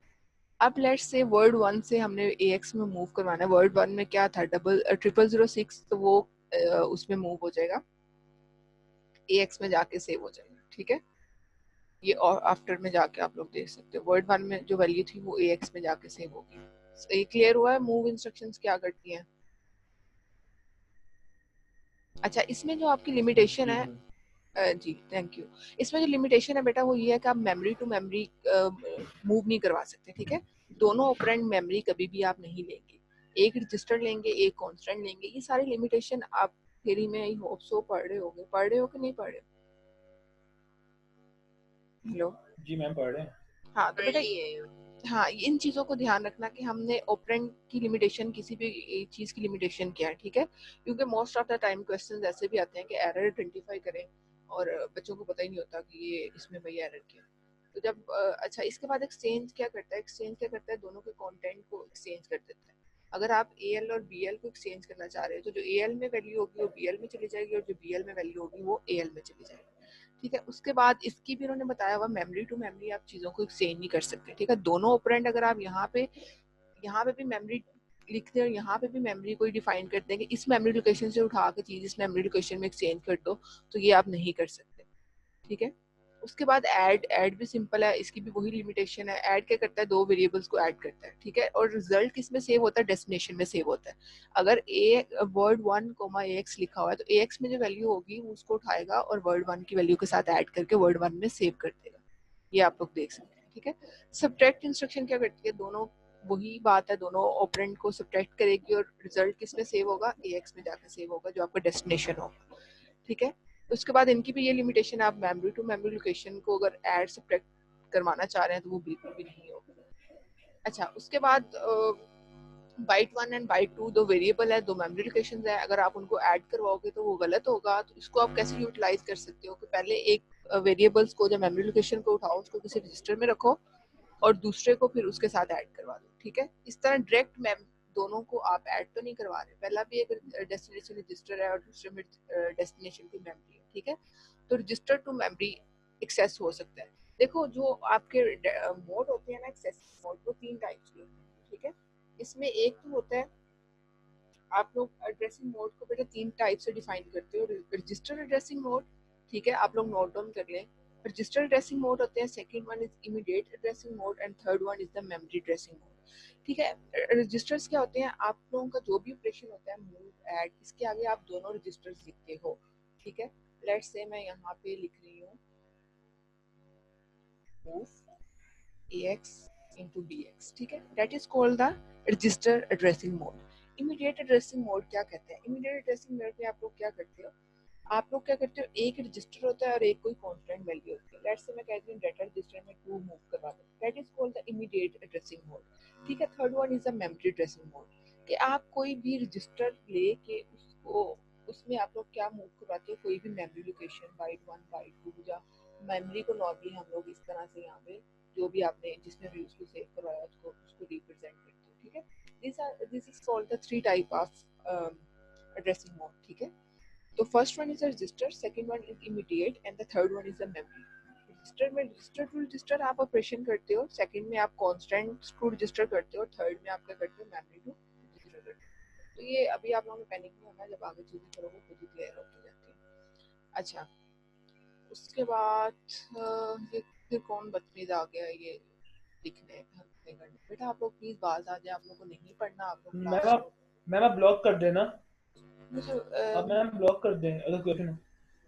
अब लेट्स से वर्ड 1 से हमने AX में मूव करवाना है, वर्ड 1 में क्या था 0006, तो वो उसमें मूव हो जाएगा, AX में जाके सेव हो जाएगा, ठीक है। ये और आफ्टर में जाके आप लोग देख सकते हो, वर्ड 1 में जो वैल्यू थी वो AX में जाके सेव होगी। ये क्लियर हुआ है मूव इंस्ट्रक्शंस क्या करती हैं। अच्छा, इसमें जो आपकी लिमिटेशन है, जी थैंक यू, इसमें जो लिमिटेशन है बेटा वो ये है कि आप मेमोरी टू मेमोरी मूव नहीं करवा सकते, ठीक है। दोनों ऑपरेंड मेमोरी कभी भी आप नहीं लेंगे, एक रजिस्टर लेंगे एक कांस्टेंट लेंगे, ये सारी लिमिटेशन आप थ्योरी में आई होप सो पढ़ रहे हो कि नहीं पढ़ रहे? हेलो जी मैम पढ़ रहे हैं। हाँ तो बेटा पढ़ लिए। हाँ इन चीज़ों को ध्यान रखना कि हमने ऑपरेंड की लिमिटेशन किसी भी चीज़ की लिमिटेशन क्या है, ठीक है? क्योंकि most of the time questions ऐसे भी आते हैं कि एरर आइडेंटिफाई करें और बच्चों को पता ही नहीं होता कि ये इसमें भाई एरर क्या है। तो जब अच्छा इसके बाद एक्सचेंज क्या करता है? एक्सचेंज क्या करता है? दोनों के कंटेंट को एक्सचेंज कर देता है। अगर आप AL और BL को एक्सचेंज करना चाह रहे हो तो जो AL में वैल्यू होगी वो BL में चली जाएगी और जो BL में वैल्यू होगी वो AL में चली जाएगी, ठीक है? उसके बाद इसकी भी उन्होंने बताया हुआ मेमोरी टू मेमोरी आप चीज़ों को एक्सचेंज नहीं कर सकते, ठीक है? दोनों ऑपरेंड अगर आप यहाँ पे भी मेमोरी लिखते हैं और यहाँ पे भी मेमोरी को डिफाइन करते हैं कि इस मेमोरी लोकेशन से उठा के चीज़ इस मेमोरी लोकेशन में एक्सचेंज कर दो, तो ये आप नहीं कर सकते, ठीक है? उसके बाद ऐड भी सिंपल है, इसकी भी वही लिमिटेशन है। ऐड क्या करता है? दो वेरिएबल्स को ऐड करता है, ठीक है? और रिजल्ट किस में सेव होता है? डेस्टिनेशन में सेव होता है। अगर वर्ड 1 AX लिखा हुआ है तो AX में जो वैल्यू होगी वो उसको उठाएगा और वर्ड 1 की वैल्यू के साथ ऐड करके वर्ड 1 में सेव कर देगा। ये आप लोग देख सकते हैं, ठीक है? सब्ट्रैक्ट इंस्ट्रक्शन क्या करती है? दोनों वही बात है, दोनों ऑपरेंड को सब्ट्रैक्ट करेगी और रिजल्ट किस में सेव होगा? AX में जाकर सेव होगा जो आपका डेस्टिनेशन होगा, ठीक है? उसके बाद इनकी भी ये लिमिटेशन है, आप मेमोरी टू मेमोरी लोकेशन को अगर ऐड सब्ट्रैक्ट करवाना चाह रहे हैं तो वो बिल्कुल भी नहीं होगा। अच्छा उसके बाद बाइट 1 एंड बाइट 2 दो वेरिएबल है, दो मेमोरी लोकेशंस है, अगर आप उनको ऐड करवाओगे तो वो गलत होगा। तो इसको आप कैसे यूटिलाइज कर सकते हो कि पहले एक वेरिएबल्स को जब मेमोरी लोकेशन को उठाओ उसको किसी रजिस्टर में रखो और दूसरे को फिर उसके साथ ऐड करवा दो, ठीक है? इस तरह डायरेक्ट दोनों को आप ऐड तो नहीं करवा रहे, पहला भी एक डेस्टिनेशन रजिस्टर है और दूसरे में डेस्टिनेशन की मेमोरी है, ठीक है? तो रजिस्टर टू मेमोरी एक्सेस हो सकता है। देखो जो आपके मोड होते हैं ना एक्सेस मोड, वो 3 टाइप्स के होते हैं, ठीक है? इसमें एक तो होता है आप लोग एड्रेसिंग मोड को बेटा 3 टाइप से डिफाइन करते हो। रजिस्टर एड्रेसिंग मोड, ठीक है? आप लोग नोट डाउन कर लें। रजिस्टर एड्रेसिंग मोड होते हैं, second one is immediate addressing mode and third one is the memory addressing mode, ठीक है? रजिस्टर्स क्या होते हैं? आप लोगों का जो भी ऑपरेशन होता है मूव ऐड, इसके आगे आप दोनों रजिस्टर्स लिखते हो, ठीक है? लेट्स से मैं यहाँ पे लिख रही हूँ मूव AX into BX, ठीक है? That is called the register addressing mode. Immediate addressing mode क्या कहते हैं? Immediate addressing mode में आप लोग क्या करते हो? आप लोग क्या करते हो? एक रजिस्टर होता है और एक कोई कांस्टेंट वैल्यू होती है। लेट्स से मैं कहती हूँ डाटा रजिस्टर में 2 मूव करवा दो, that is called the immediate addressing mode, ठीक है? Third one is the memory addressing mode कि आप कोई भी रजिस्टर लेके उसको उसमें आप लोग क्या मूव करवाते हो? कोई भी मेमोरी लोकेशन बाइट 1 बाइट 2 या मेमोरी को नॉर्मली हम लोग इस तरह से यहाँ पे जो भी आपने जिसमें भी उसको सेव करवाया उसको रिप्रेजेंट करते हो, ठीक है? This is called the 3 type of addressing mode, ठीक है? तो first one is a resistor, second one is immediate and the third one is a memory. Register में रजिस्टर टू रजिस्टर आप ऑपरेशन करते हो, सेकंड में आप कांस्टेंट टू रजिस्टर करते हो, थर्ड में आप क्या करते हो? मेमोरी टू रजिस्टर करते हो। तो ये अभी आप लोगों को पैनिक नहीं होना, जब आगे चीजें करोगे खुद ही क्लियर होती जाती है। अच्छा उसके बाद ये फिर कौन बदतमीज आ गया ये लिखने करने? बेटा आप लोग प्लीज बाज आ जाए, आप लोग को नहीं पढ़ना, आप लोग क्लास मैम आप ब्लॉक कर देना, मुझे अब मैम ब्लॉक कर दें अगर क्वेश्चन हो।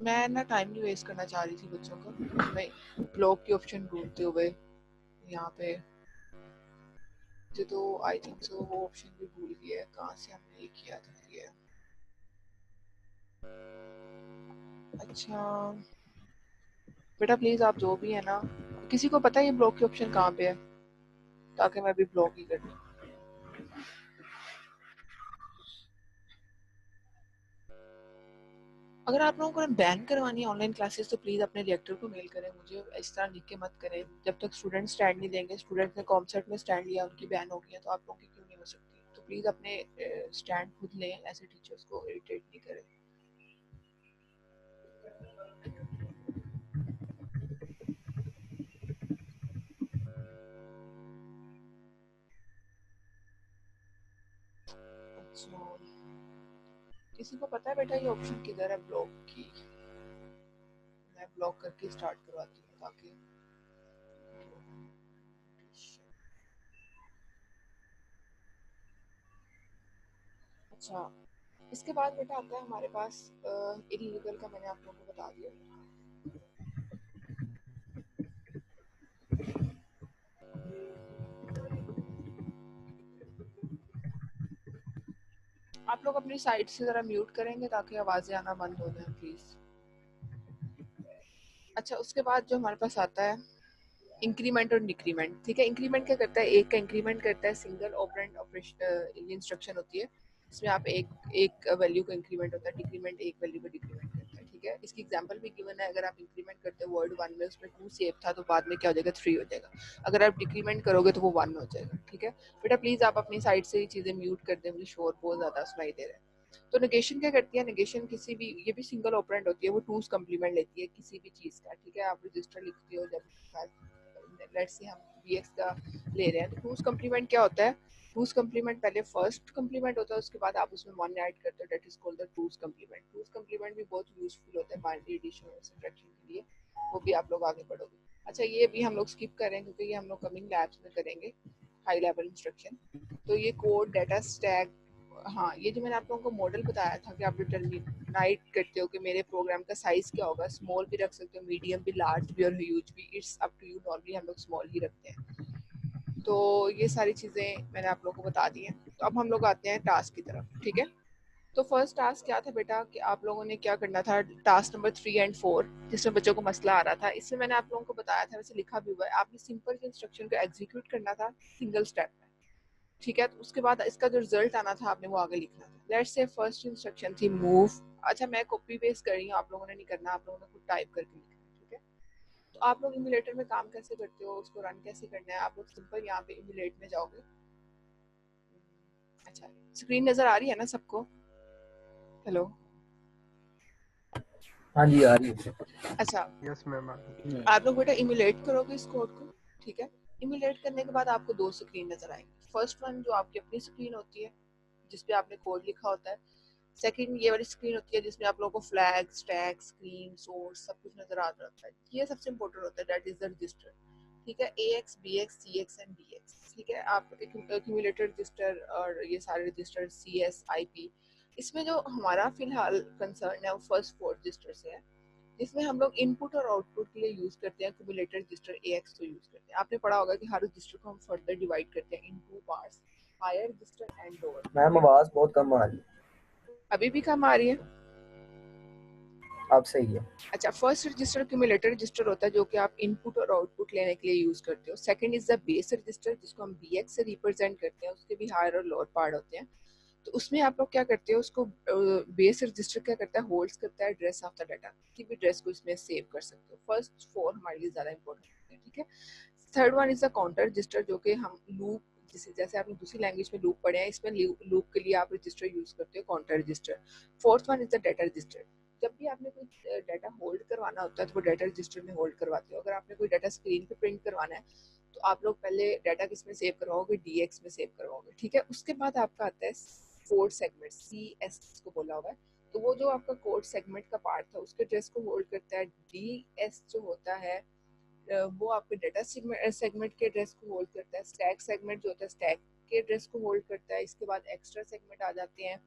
मैं ना टाइम नहीं वेस्ट करना चाह रही थी बच्चों का, मैं ब्लॉक की ऑप्शन ढूंढते हुए यहाँ पे मुझे तो आई थिंक सो वो ऑप्शन भी भूल गया है, कहाँ से हमने ये किया था ये। अच्छा बेटा प्लीज आप जो भी है ना, किसी को पता है ये ब्लॉक की ऑप्शन कहाँ पे है ताकि मैं भी ब्लॉक ही कर दूँ। अगर आप लोगों को बैन करवानी है ऑनलाइन क्लासेस तो प्लीज़ अपने रिएक्टर को मेल करें, मुझे इस तरह लिख के मत करें। जब तक स्टूडेंट स्टैंड नहीं देंगे, स्टूडेंट ने कॉमसेट में स्टैंड लिया उनकी बैन हो गई है तो आप लोगों की क्यों नहीं हो सकती? तो प्लीज़ अपने स्टैंड खुद लें, ऐसे टीचर्स को इरिटेट नहीं करें। अच्छा किसी को पता है बेटा ये ऑप्शन किधर है ब्लॉक की? मैं ब्लॉक करके स्टार्ट करवाती हूँ ताकि अच्छा इसके बाद बेटा आता है हमारे पास इलीगल का, मैंने आप लोगों को बता दिया। आप आप लोग अपनी साइड से जरा म्यूट करेंगे ताकि आवाजें आना बंद हो जाए प्लीज। अच्छा, उसके बाद जो हमारे पास आता है इंक्रीमेंट और डिक्रीमेंट। ठीक है, इंक्रीमेंट क्या करता है, एक का इंक्रीमेंट करता है, सिंगल ऑपरेंड ऑपरेशन इंस्ट्रक्शन होती है इसमें आप एक वैल्यू का इंक्रीमेंट होता है, डिक्रीमेंट एक वैल्यू का डिक्रीमेंट करता है। ठीक है, इसकी एग्जांपल भी गिवन है। अगर आप इंक्रीमेंट करते हो वर्ड 1 में, उसमें 2 सेव था तो बाद में क्या हो जाएगा 3 हो जाएगा। अगर आप डिक्रीमेंट करोगे तो वो 1 हो जाएगा। ठीक है बेटा, प्लीज आप अपनी साइड से ये चीजें म्यूट कर दें, मुझे शोर बहुत ज्यादा सुनाई दे रहा है। तो नेगेशन क्या करती है, नेगेशन किसी भी, ये भी सिंगल ऑपरेंड होती है, वो 2's कम्प्लीमेंट लेती है किसी भी चीज का। ठीक है, आप रजिस्टर लिखते हो जब, लेट्स से हम bx का ले रहे हैं, तो 2's कम्प्लीमेंट क्या होता है, 2's कम्प्लीमेंट पहले फर्स्ट कम्प्लीमेंट होता है, उसके बाद आप उसमें 1 ऐड करते हो, that is called the 2's complement. 2's complement भी बहुत यूजफुल होता है बाइनरी एडिशन और सब्ट्रैक्शन के लिए, वो भी आप लोग आगे पढ़ोगे। अच्छा, ये भी हम लोग स्किप करें क्योंकि ये हम लोग कमिंग लैब्स में करेंगे, हाई लेवल इंस्ट्रक्शन। तो ये कोड डाटा स्टैक, हाँ ये जो मैंने आप लोगों को मॉडल बताया था कि आप डिटरमिनाइट करते हो कि मेरे प्रोग्राम का साइज क्या होगा, स्मॉल भी रख सकते हो, मीडियम भी, लार्ज भी और ह्यूज भी, it's up to you. Normally हम लोग स्मॉल ही रखते हैं। तो ये सारी चीज़ें मैंने आप लोगों को बता दी हैं। तो अब हम लोग आते हैं टास्क की तरफ। ठीक है, तो फर्स्ट टास्क क्या था बेटा कि आप लोगों ने क्या करना था, टास्क नंबर 3 और 4 जिसमें बच्चों को मसला आ रहा था, इसमें मैंने आप लोगों को बताया था, वैसे लिखा भी हुआ है, आपने सिंपल इंस्ट्रक्शन को एग्जीक्यूट करना था सिंगल स्टेप में। ठीक है, तो उसके बाद इसका जो रिजल्ट आना था आपने वो आगे लिखना था। लेट्स से फर्स्ट इंस्ट्रक्शन थी मूव। अच्छा, मैं कॉपी पेस्ट कर रही हूँ, आप लोगों ने नहीं करना, आप लोगों ने खुद टाइप करके लिखना है। ठीक है, तो आप लोग इम्यूलेटर में काम कैसे करते हो, उसको रन कैसे करना है, आप लोग सिंपल यहाँ पे इम्यूलेट में जाओगे। अच्छा, स्क्रीन नजर आ रही है ना सबको? हेलो, हाँ जी आ रही है। अच्छा यस मैम। आप लोग बेटा इम्यूलेट करोगे इस कोड को। ठीक है, इम्यूलेट करने के बाद आपको 2 स्क्रीन नजर आएंगी। फर्स्ट वन जो आपकी अपनी स्क्रीन होती है जिसपे आपने कोड लिखा होता है, सेकंड ये वाली स्क्रीन होती है जिसमें आप लोगों को फ्लैग, स्टैक, स्क्रीन, सोर्स सब कुछ नजर आ रहा है। ये सबसे इंपॉर्टेंट होता है, दैट इज द रजिस्टर। ठीक है, AX, BX, CX and DX। ठीक है, आप एक्यूमुलेटर रजिस्टर और ये सारे रजिस्टर CS, IP, इसमें जो हमारा फिलहाल कंसर्न है वो फर्स्ट 4 रजिस्टर से है, जिसमें हम लोग इनपुट और आउटपुट के लिए यूज करते हैं एक्यूमुलेटर रजिस्टर AX को यूज करते हैं। आपने पढ़ा होगा कि हर रजिस्टर को हम फर्दर डिवाइड करते हैं in 2 parts, higher register and lower. Ma'am आवाज बहुत कम आ रही है। अभी भी कम आ रही है? अब सही है। अच्छा, फर्स्ट रजिस्टर एक्यूमुलेटर रजिस्टर होता है जो कि आप इनपुट और आउटपुट लेने के लिए यूज करते हो। Second is the base register जिसको हम BX से रिप्रेजेंट करते हैं, उसके भी हायर और लोअर पार्ट होते हैं। तो उसमें आप लोग क्या करते हो, उसको बेस रजिस्टर क्या करता है, होल्ड्स करता है एड्रेस ऑफ द डाटा, किसी भी एड्रेस को इसमें सेव कर सकते हो। फर्स्ट 4 हमारे लिए ज्यादा इंपॉर्टेंट है। ठीक है, third one is the counter register जो कि हम लूप, जैसे आपने दूसरी लैंग्वेज में लूप पढ़े हैं, इसमें लूप के लिए आप रजिस्टर यूज करते हो, counter register. Fourth one is the data register. जब भी आपने कोई डाटा होल्ड करवाना होता है तो वो डाटा रजिस्टर में होल्ड करवाते हो। अगर आपने कोई डाटा स्क्रीन पे प्रिंट करवाना है तो आप लोग पहले डाटा किस में सेव करवाओगे, DX में सेव करवाओगे। ठीक है, उसके बाद आपका आता है कोड सेगमेंट, CS को बोला हुआ है। तो वो जो आपका कोड सेगमेंट का पार्ट था उसके एड्रेस को होल्ड करता है। DS जो होता है वो आपके डाटा सेगमेंट के एड्रेस को होल्ड करता है। स्टैक सेगमेंट जो होता है स्टैक के एड्रेस को होल्ड करता है। इसके बाद एक्स्ट्रा सेगमेंट आ जाते हैं,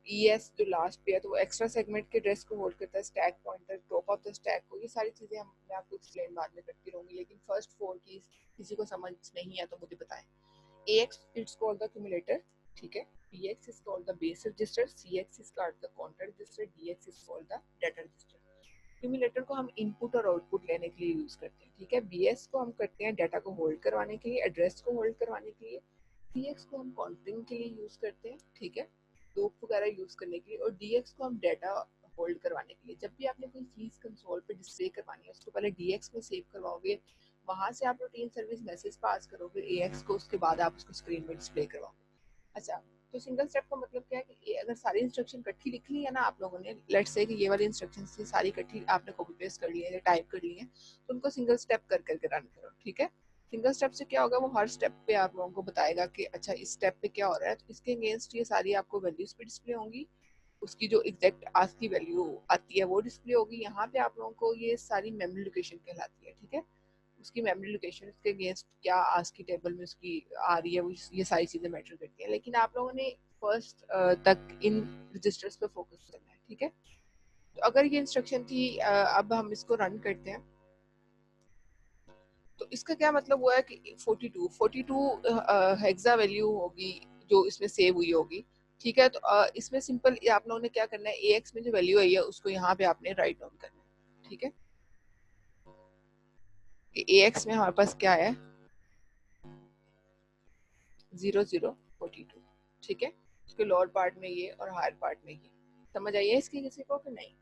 ES जो लास्ट पे है तो वो एक्स्ट्रा सेगमेंट के एड्रेस को होल्ड करता है। Stack pointer, top of the stack को, ये सारी चीजें मैं आपको एक्सप्लेन बाद में करती रहूंगी, लेकिन फर्स्ट 4 की किसी को समझ नहीं है तो मुझे बताएं। AX it's called the accumulator. ठीक है, BX is called the base register, CX is called the counter register, DX is called the data register. Accumulator को हम इनपुट और आउटपुट लेने के लिए यूज करते हैं। ठीक है, BS को हम करते हैं डाटा को होल्ड करवाने के लिए, एड्रेस को होल्ड करवाने के लिए। CX को हम काउंटिंग के लिए यूज करते हैं। ठीक है, लूप वगैरह यूज करने के लिए। और DX को हम डाटा होल्ड करवाने के लिए। जब भी आपने कोई चीज कंसोल पे डिस्प्ले करवानी है उसको पहले DX में सेव करवाओगे, वहां से आप रूटीन सर्विस मैसेज पास करोगे AX को, उसके बाद आप उसको स्क्रीन में डिस्प्ले करवाओगे। अच्छा, तो सिंगल स्टेप का मतलब क्या है कि अगर सारी इंस्ट्रक्शन इकट्ठी लिख ली है ना आप लोगों ने, लेट्स से कि ये वाली इंस्ट्रक्शन थी सारी इकट्ठी आपने कॉपी पेस्ट कर ली है या टाइप कर ली है, तो उनको सिंगल स्टेप कर करके रन करो। ठीक है, सिंगल स्टेप से क्या होगा, वो हर स्टेप पे आप लोगों को बताएगा कि अच्छा इस स्टेप पे क्या हो रहा है, तो इसके अगेंस्ट ये सारी आपको वैल्यूज पे डिस्प्ले होंगी। उसकी जो एग्जैक्ट आज की वैल्यू आती है वो डिस्प्ले होगी। यहाँ पे आप लोगों को ये सारी मेमोरी लोकेशन कहलाती है। ठीक है, उसकी मेमोरी लोकेशन, उसके अगेंस्ट क्या आज की टेबल में उसकी आ रही है, वो ये सारी चीजें मैटर करती हैं। लेकिन आप लोगों ने फर्स्ट तक इन रजिस्टर्स पे फोकस करना है। ठीक है, तो अगर ये इंस्ट्रक्शन थी, अब हम इसको रन करते हैं तो इसका क्या मतलब हुआ है कि 42 हेक्सा वैल्यू होगी जो इसमें सेव हुई होगी। ठीक है। तो इसमें सिंपल आप लोगों ने क्या करना है, ax में जो वैल्यू आई है उसको यहाँ पे आपने राइट डाउन करना है। ठीक है, ax में हमारे पास क्या है 0042। ठीक है, इसके लोअर पार्ट में ये और हायर पार्ट में ये। समझ आई है इसकी किसी को कि नहीं?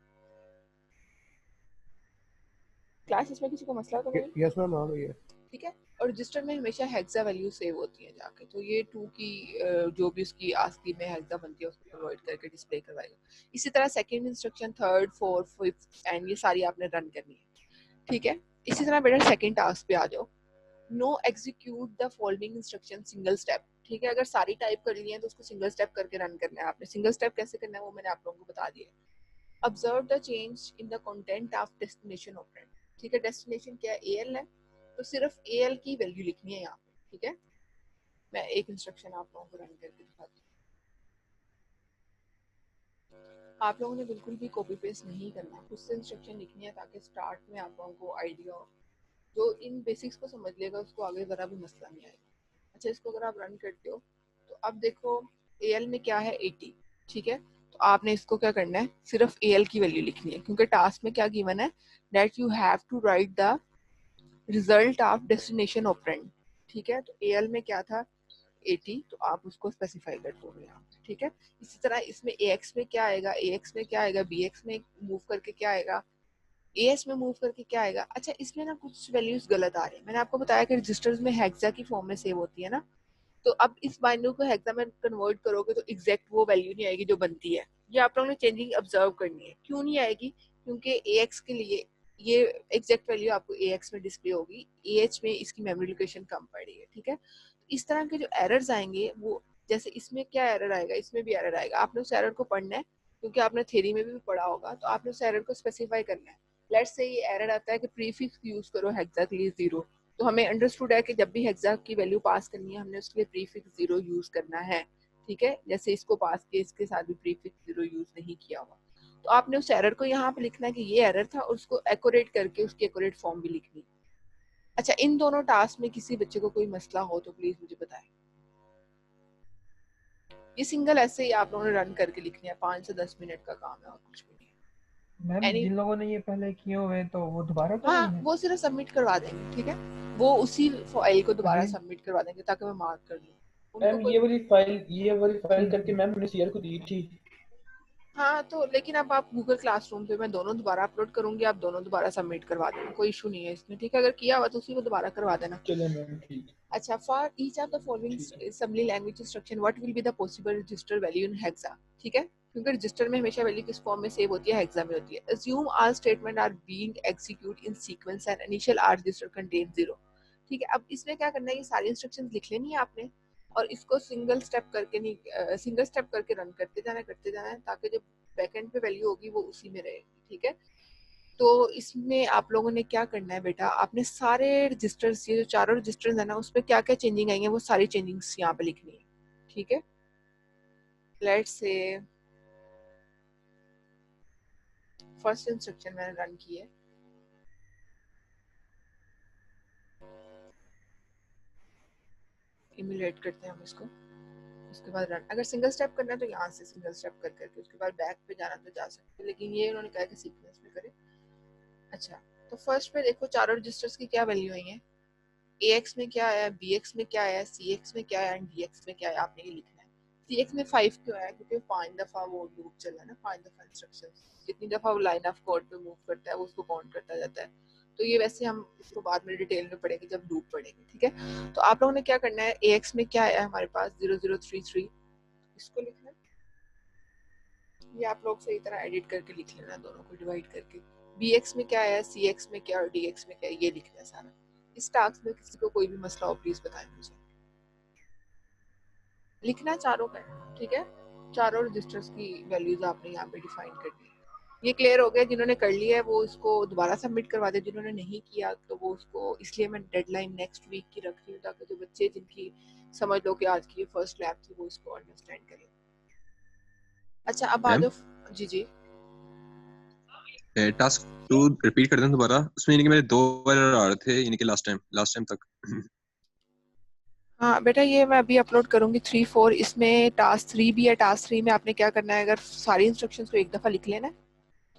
क्लास इसमें किसी को मसला तो नहीं? यस मैम आ गई है। ठीक है, और रजिस्टर में हमेशा हेक्सा वैल्यू सेव होती है जाके, तो ये 2 की जो भी उसकी आस्की में हेक्सा बनती है उसको प्रोवाइड करके डिस्प्ले करवाएगा। इसी तरह second instruction, third, fourth, fifth and ये सारी आपने रन करनी है। ठीक है, इसी तरह बेटा सेकंड टास्क पे आ जाओ। No execute the following instruction single step. ठीक है, अगर सारी टाइप कर ली है तो उसको सिंगल स्टेप करके रन करना है आपने। सिंगल स्टेप कैसे करना है वो मैंने आप लोगों को बता दिया है। Observe the change in the content of destination operand. ठीक है, डेस्टिनेशन क्या है, एल है, तो सिर्फ एल की वैल्यू लिखनी है यहाँ पे। ठीक है, मैं एक इंस्ट्रक्शन आप लोगों को रन करके दिखाती हूँ। आप लोगों ने बिल्कुल भी कॉपी पेस्ट नहीं करना, कुछ से इंस्ट्रक्शन लिखनी है ताकि स्टार्ट में आप लोगों को आइडिया हो। जो इन बेसिक्स को समझ लेगा उसको आगे ज़रा भी मसला नहीं आएगा। अच्छा, इसको अगर आप रन करते हो तो अब देखो एल में क्या है 80। ठीक है, तो आपने इसको क्या करना है, सिर्फ एल की वैल्यू लिखनी है, क्योंकि टास्क में क्या गिवन है, that you have to write the result of destination operand. ठीक है, तो एल में क्या था 80, तो आप उसको स्पेसिफाई कर दोगे यहाँ पे। ठीक है, इसी तरह इसमें ax में क्या आएगा, ax में क्या आएगा, bx में मूव करके क्या आएगा, as में मूव करके क्या आएगा। अच्छा, इसमें ना कुछ वैल्यूज गलत आ रही है। मैंने आपको बताया कि रजिस्टर्स में हेक्सा की फॉर्म में सेव होती है ना, तो अब इस बाइनरी को हेक्सा में कन्वर्ट करोगे तो एग्जैक्ट वो वैल्यू नहीं आएगी जो बनती है। ये आप लोगों ने चेंजिंग ऑब्जर्व करनी है। क्यों नहीं आएगी, क्योंकि ax के लिए ये एग्जैक्ट वैल्यू आपको ax में डिस्प्ले होगी, ah में इसकी मेमोरी लोकेशन कम पड़ी है। ठीक है, इस तरह के जो एरर्स आएंगे वो, जैसे इसमें क्या एरर आएगा, इसमें भी एरर आएगा। आपने उस एरर को पढ़ना है, क्योंकि आपने थ्योरी में भी पढ़ा होगा, तो आपने उस एरर को स्पेसिफाई करना है। लेट्स से ये एरर आता है कि प्रीफिक्स यूज करो हेक्सा के लिए 0, तो हमें अंडरस्टूड है कि जब भी हेक्सा की वैल्यू पास करनी है हमने उसके लिए प्रीफिक्स 0 यूज करना है। ठीक है, जैसे इसको पास किया, इसके साथ भी प्रीफिक्स 0 यूज नहीं किया हुआ, तो आपने उस एरर को यहाँ पे लिखना है कि ये एरर था, और उसको एक्यूरेट करके उसकी एक्यूरेट फॉर्म भी लिखनी है। अच्छा, इन दोनों टास्क में किसी बच्चे को कोई मसला हो तो प्लीज मुझे बताएं। ये सिंगल ऐसे ही आप लोगों ने रन करके लिखनी है, 5 से 10 मिनट का काम है और कुछ भी नहीं। मैम जिन लोगों ने ये पहले किए हुए तो वो दोबारा हाँ, करेंगे? वो सिर्फ सबमिट करवा देंगे। ठीक है, वो उसी फाइल को दोबारा अभी सबमिट करवा देंगे ताकि मैं मार्क कर लूँ उनको मैम कोई। ये वाली फाइल करके मैम मैंने सीआर को दी थी। हाँ, तो लेकिन अब आप गूगल क्लासरूम पे मैं दोनों दोबारा अपलोड करूंगी, आप दोनों दोबारा सबमिट करवा देना, कोई इशू नहीं है इसमें। ठीक है, अगर किया हुआ तो उसी को दोबारा करवा देना। चलो मैम ठीक। अच्छा, for each of the following assembly language instruction what will be the possible register value in hexa. ठीक है, क्योंकि रजिस्टर में हमेशा वैल्यू किस फॉर्म में सेव होती है, हेक्सा में होती है। Assume all statement are being execute in sequence and initial are register content 0। ठीक है, अब इसमें क्या करना है, ये सारी इंस्ट्रक्शंस लिख लेनी है आपने, और इसको सिंगल स्टेप करके नहीं, सिंगल स्टेप करके रन करते जाना है, ताकि जब बैकएंड पे वैल्यू होगी वो उसी में रहेगी। ठीक है, तो इसमें आप लोगों ने क्या करना है बेटा, आपने सारे रजिस्टर्स, ये जो चारों रजिस्टर्स है ना, उसमें क्या क्या चेंजिंग आई है वो सारी चेंजिंग्स यहाँ पे लिखनी है। ठीक है, लेट्स से फर्स्ट इंस्ट्रक्शन मैंने रन की है, इम्यूलेट करते हैं हम इसको, उसके बाद रन। अगर सिंगल स्टेप करना है तो यहाँ से सिंगल स्टेप कर करके उसके बाद बैक पे जाना तो जा सकते हैं, लेकिन ये उन्होंने कहा कि सीक्वेंस में करें। अच्छा, तो फर्स्ट पे देखो चारों रजिस्टर्स की क्या वैल्यू आई है, ax में क्या आया, bx में क्या आया, cx में क्या आया एंड dx में क्या आया, आपने ये लिखना है। cx में 5 क्यों आया, क्योंकि 5 दफा वो लूप चला है ना, 5 दफा इंस्ट्रक्शंस, जितनी दफा वो लाइन ऑफ कोड पे मूव करता है वो उसको काउंट करता जाता है। तो ये वैसे हम इसको बाद में डिटेल में पढ़ेंगे जब लूप पढ़ेंगे। ठीक है, तो आप लोगों ने क्या करना है, ax में क्या आया हमारे पास 0033, इसको लिखना है। ये आप लोग सही तरह एडिट करके लिख लेना, दोनों को डिवाइड करके। bx में क्या आया, cx में क्या और dx में क्या, ये लिखना है सारा। इस टास्क में किसी को कोई भी मसला हो प्लीज बताएं मुझे। लिखना चारों का, ठीक है, चारों रजिस्टर्स की वैल्यूज आपने यहाँ पे डिफाइन कर दी। ये क्लियर हो गया, जिन्होंने कर लिया है वो इसको दोबारा सबमिट करवा दे, जिन्होंने नहीं किया तो वो उसको, इसलिए मैं डेडलाइन नेक्स्ट वीक की रख रही हूँ ताकि जो बच्चे जिनकी समझ लो कि आज की ये फर्स्ट लैब थी वो इसको अंडरस्टैंड करें। अच्छा, अब आ जाओ। जी जी, टास्क 2 रिपीट कर दें दोबारा, उसमें यानी कि मेरे 2 एरर आ रहे थे, यानी कि लास्ट टाइम तक। हाँ बेटा, ये मैं अभी अपलोड करूंगी 3-4। इसमें टास्क 3 भी है। टास्क 3 में आपने क्या करना है, अगर सारी इंस्ट्रक्शंस को एक दफ़ा लिख लेना है,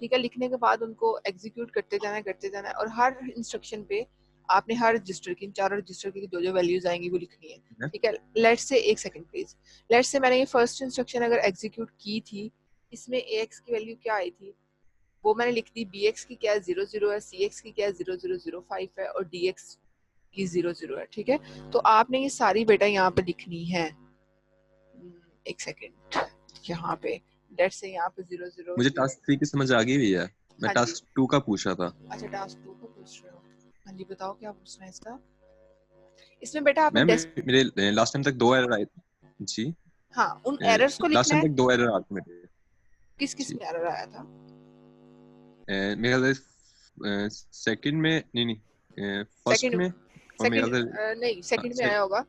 ठीक है। लिखने के बाद उनको एग्जीक्यूट करते जाना है, और हर इंस्ट्रक्शन पे आपने हर रजिस्टर की, इन चारों रजिस्टर की जो जो वैल्यूज आएंगी वो लिखनी है, ठीक है। लेट्स से, एक सेकंड प्लीज, लेट्स से मैंने ये फर्स्ट इंस्ट्रक्शन अगर एग्जीक्यूट की थी, इसमें ए एक्स की वैल्यू क्या आई थी, वो मैंने लिख दी। बी एक्स की क्या 0 0 है, सी एक्स की क्या 0 0 0 5 है, और डी एक्स की 0 0 है, ठीक है। तो आपने ये सारी बेटा यहाँ पे लिखनी है। एक सेकेंड, यहाँ पे लेट्स से यहाँ पे 0 0 मुझे टास्क 3 की समझ आ गई हुई है, मैं हाँ जी। टास्क 2 का पूछ रहा था। अच्छा, टास्क 2 को पूछ रहे हो? हाँ जी, बताओ क्या पूछना है इसका। इसमें बेटा आपने मैम मेरे लास्ट टाइम तक 2 एरर आए थे जी। हाँ, उन एरर्स को लास्ट लिखना टाइम है। तक 2 एरर आते मेरे किस किस जी। में एरर आया था? मेरा सेकंड में नहीं फर्स्ट सेकंड में, और मेरा नहीं, सेकंड में आया होगा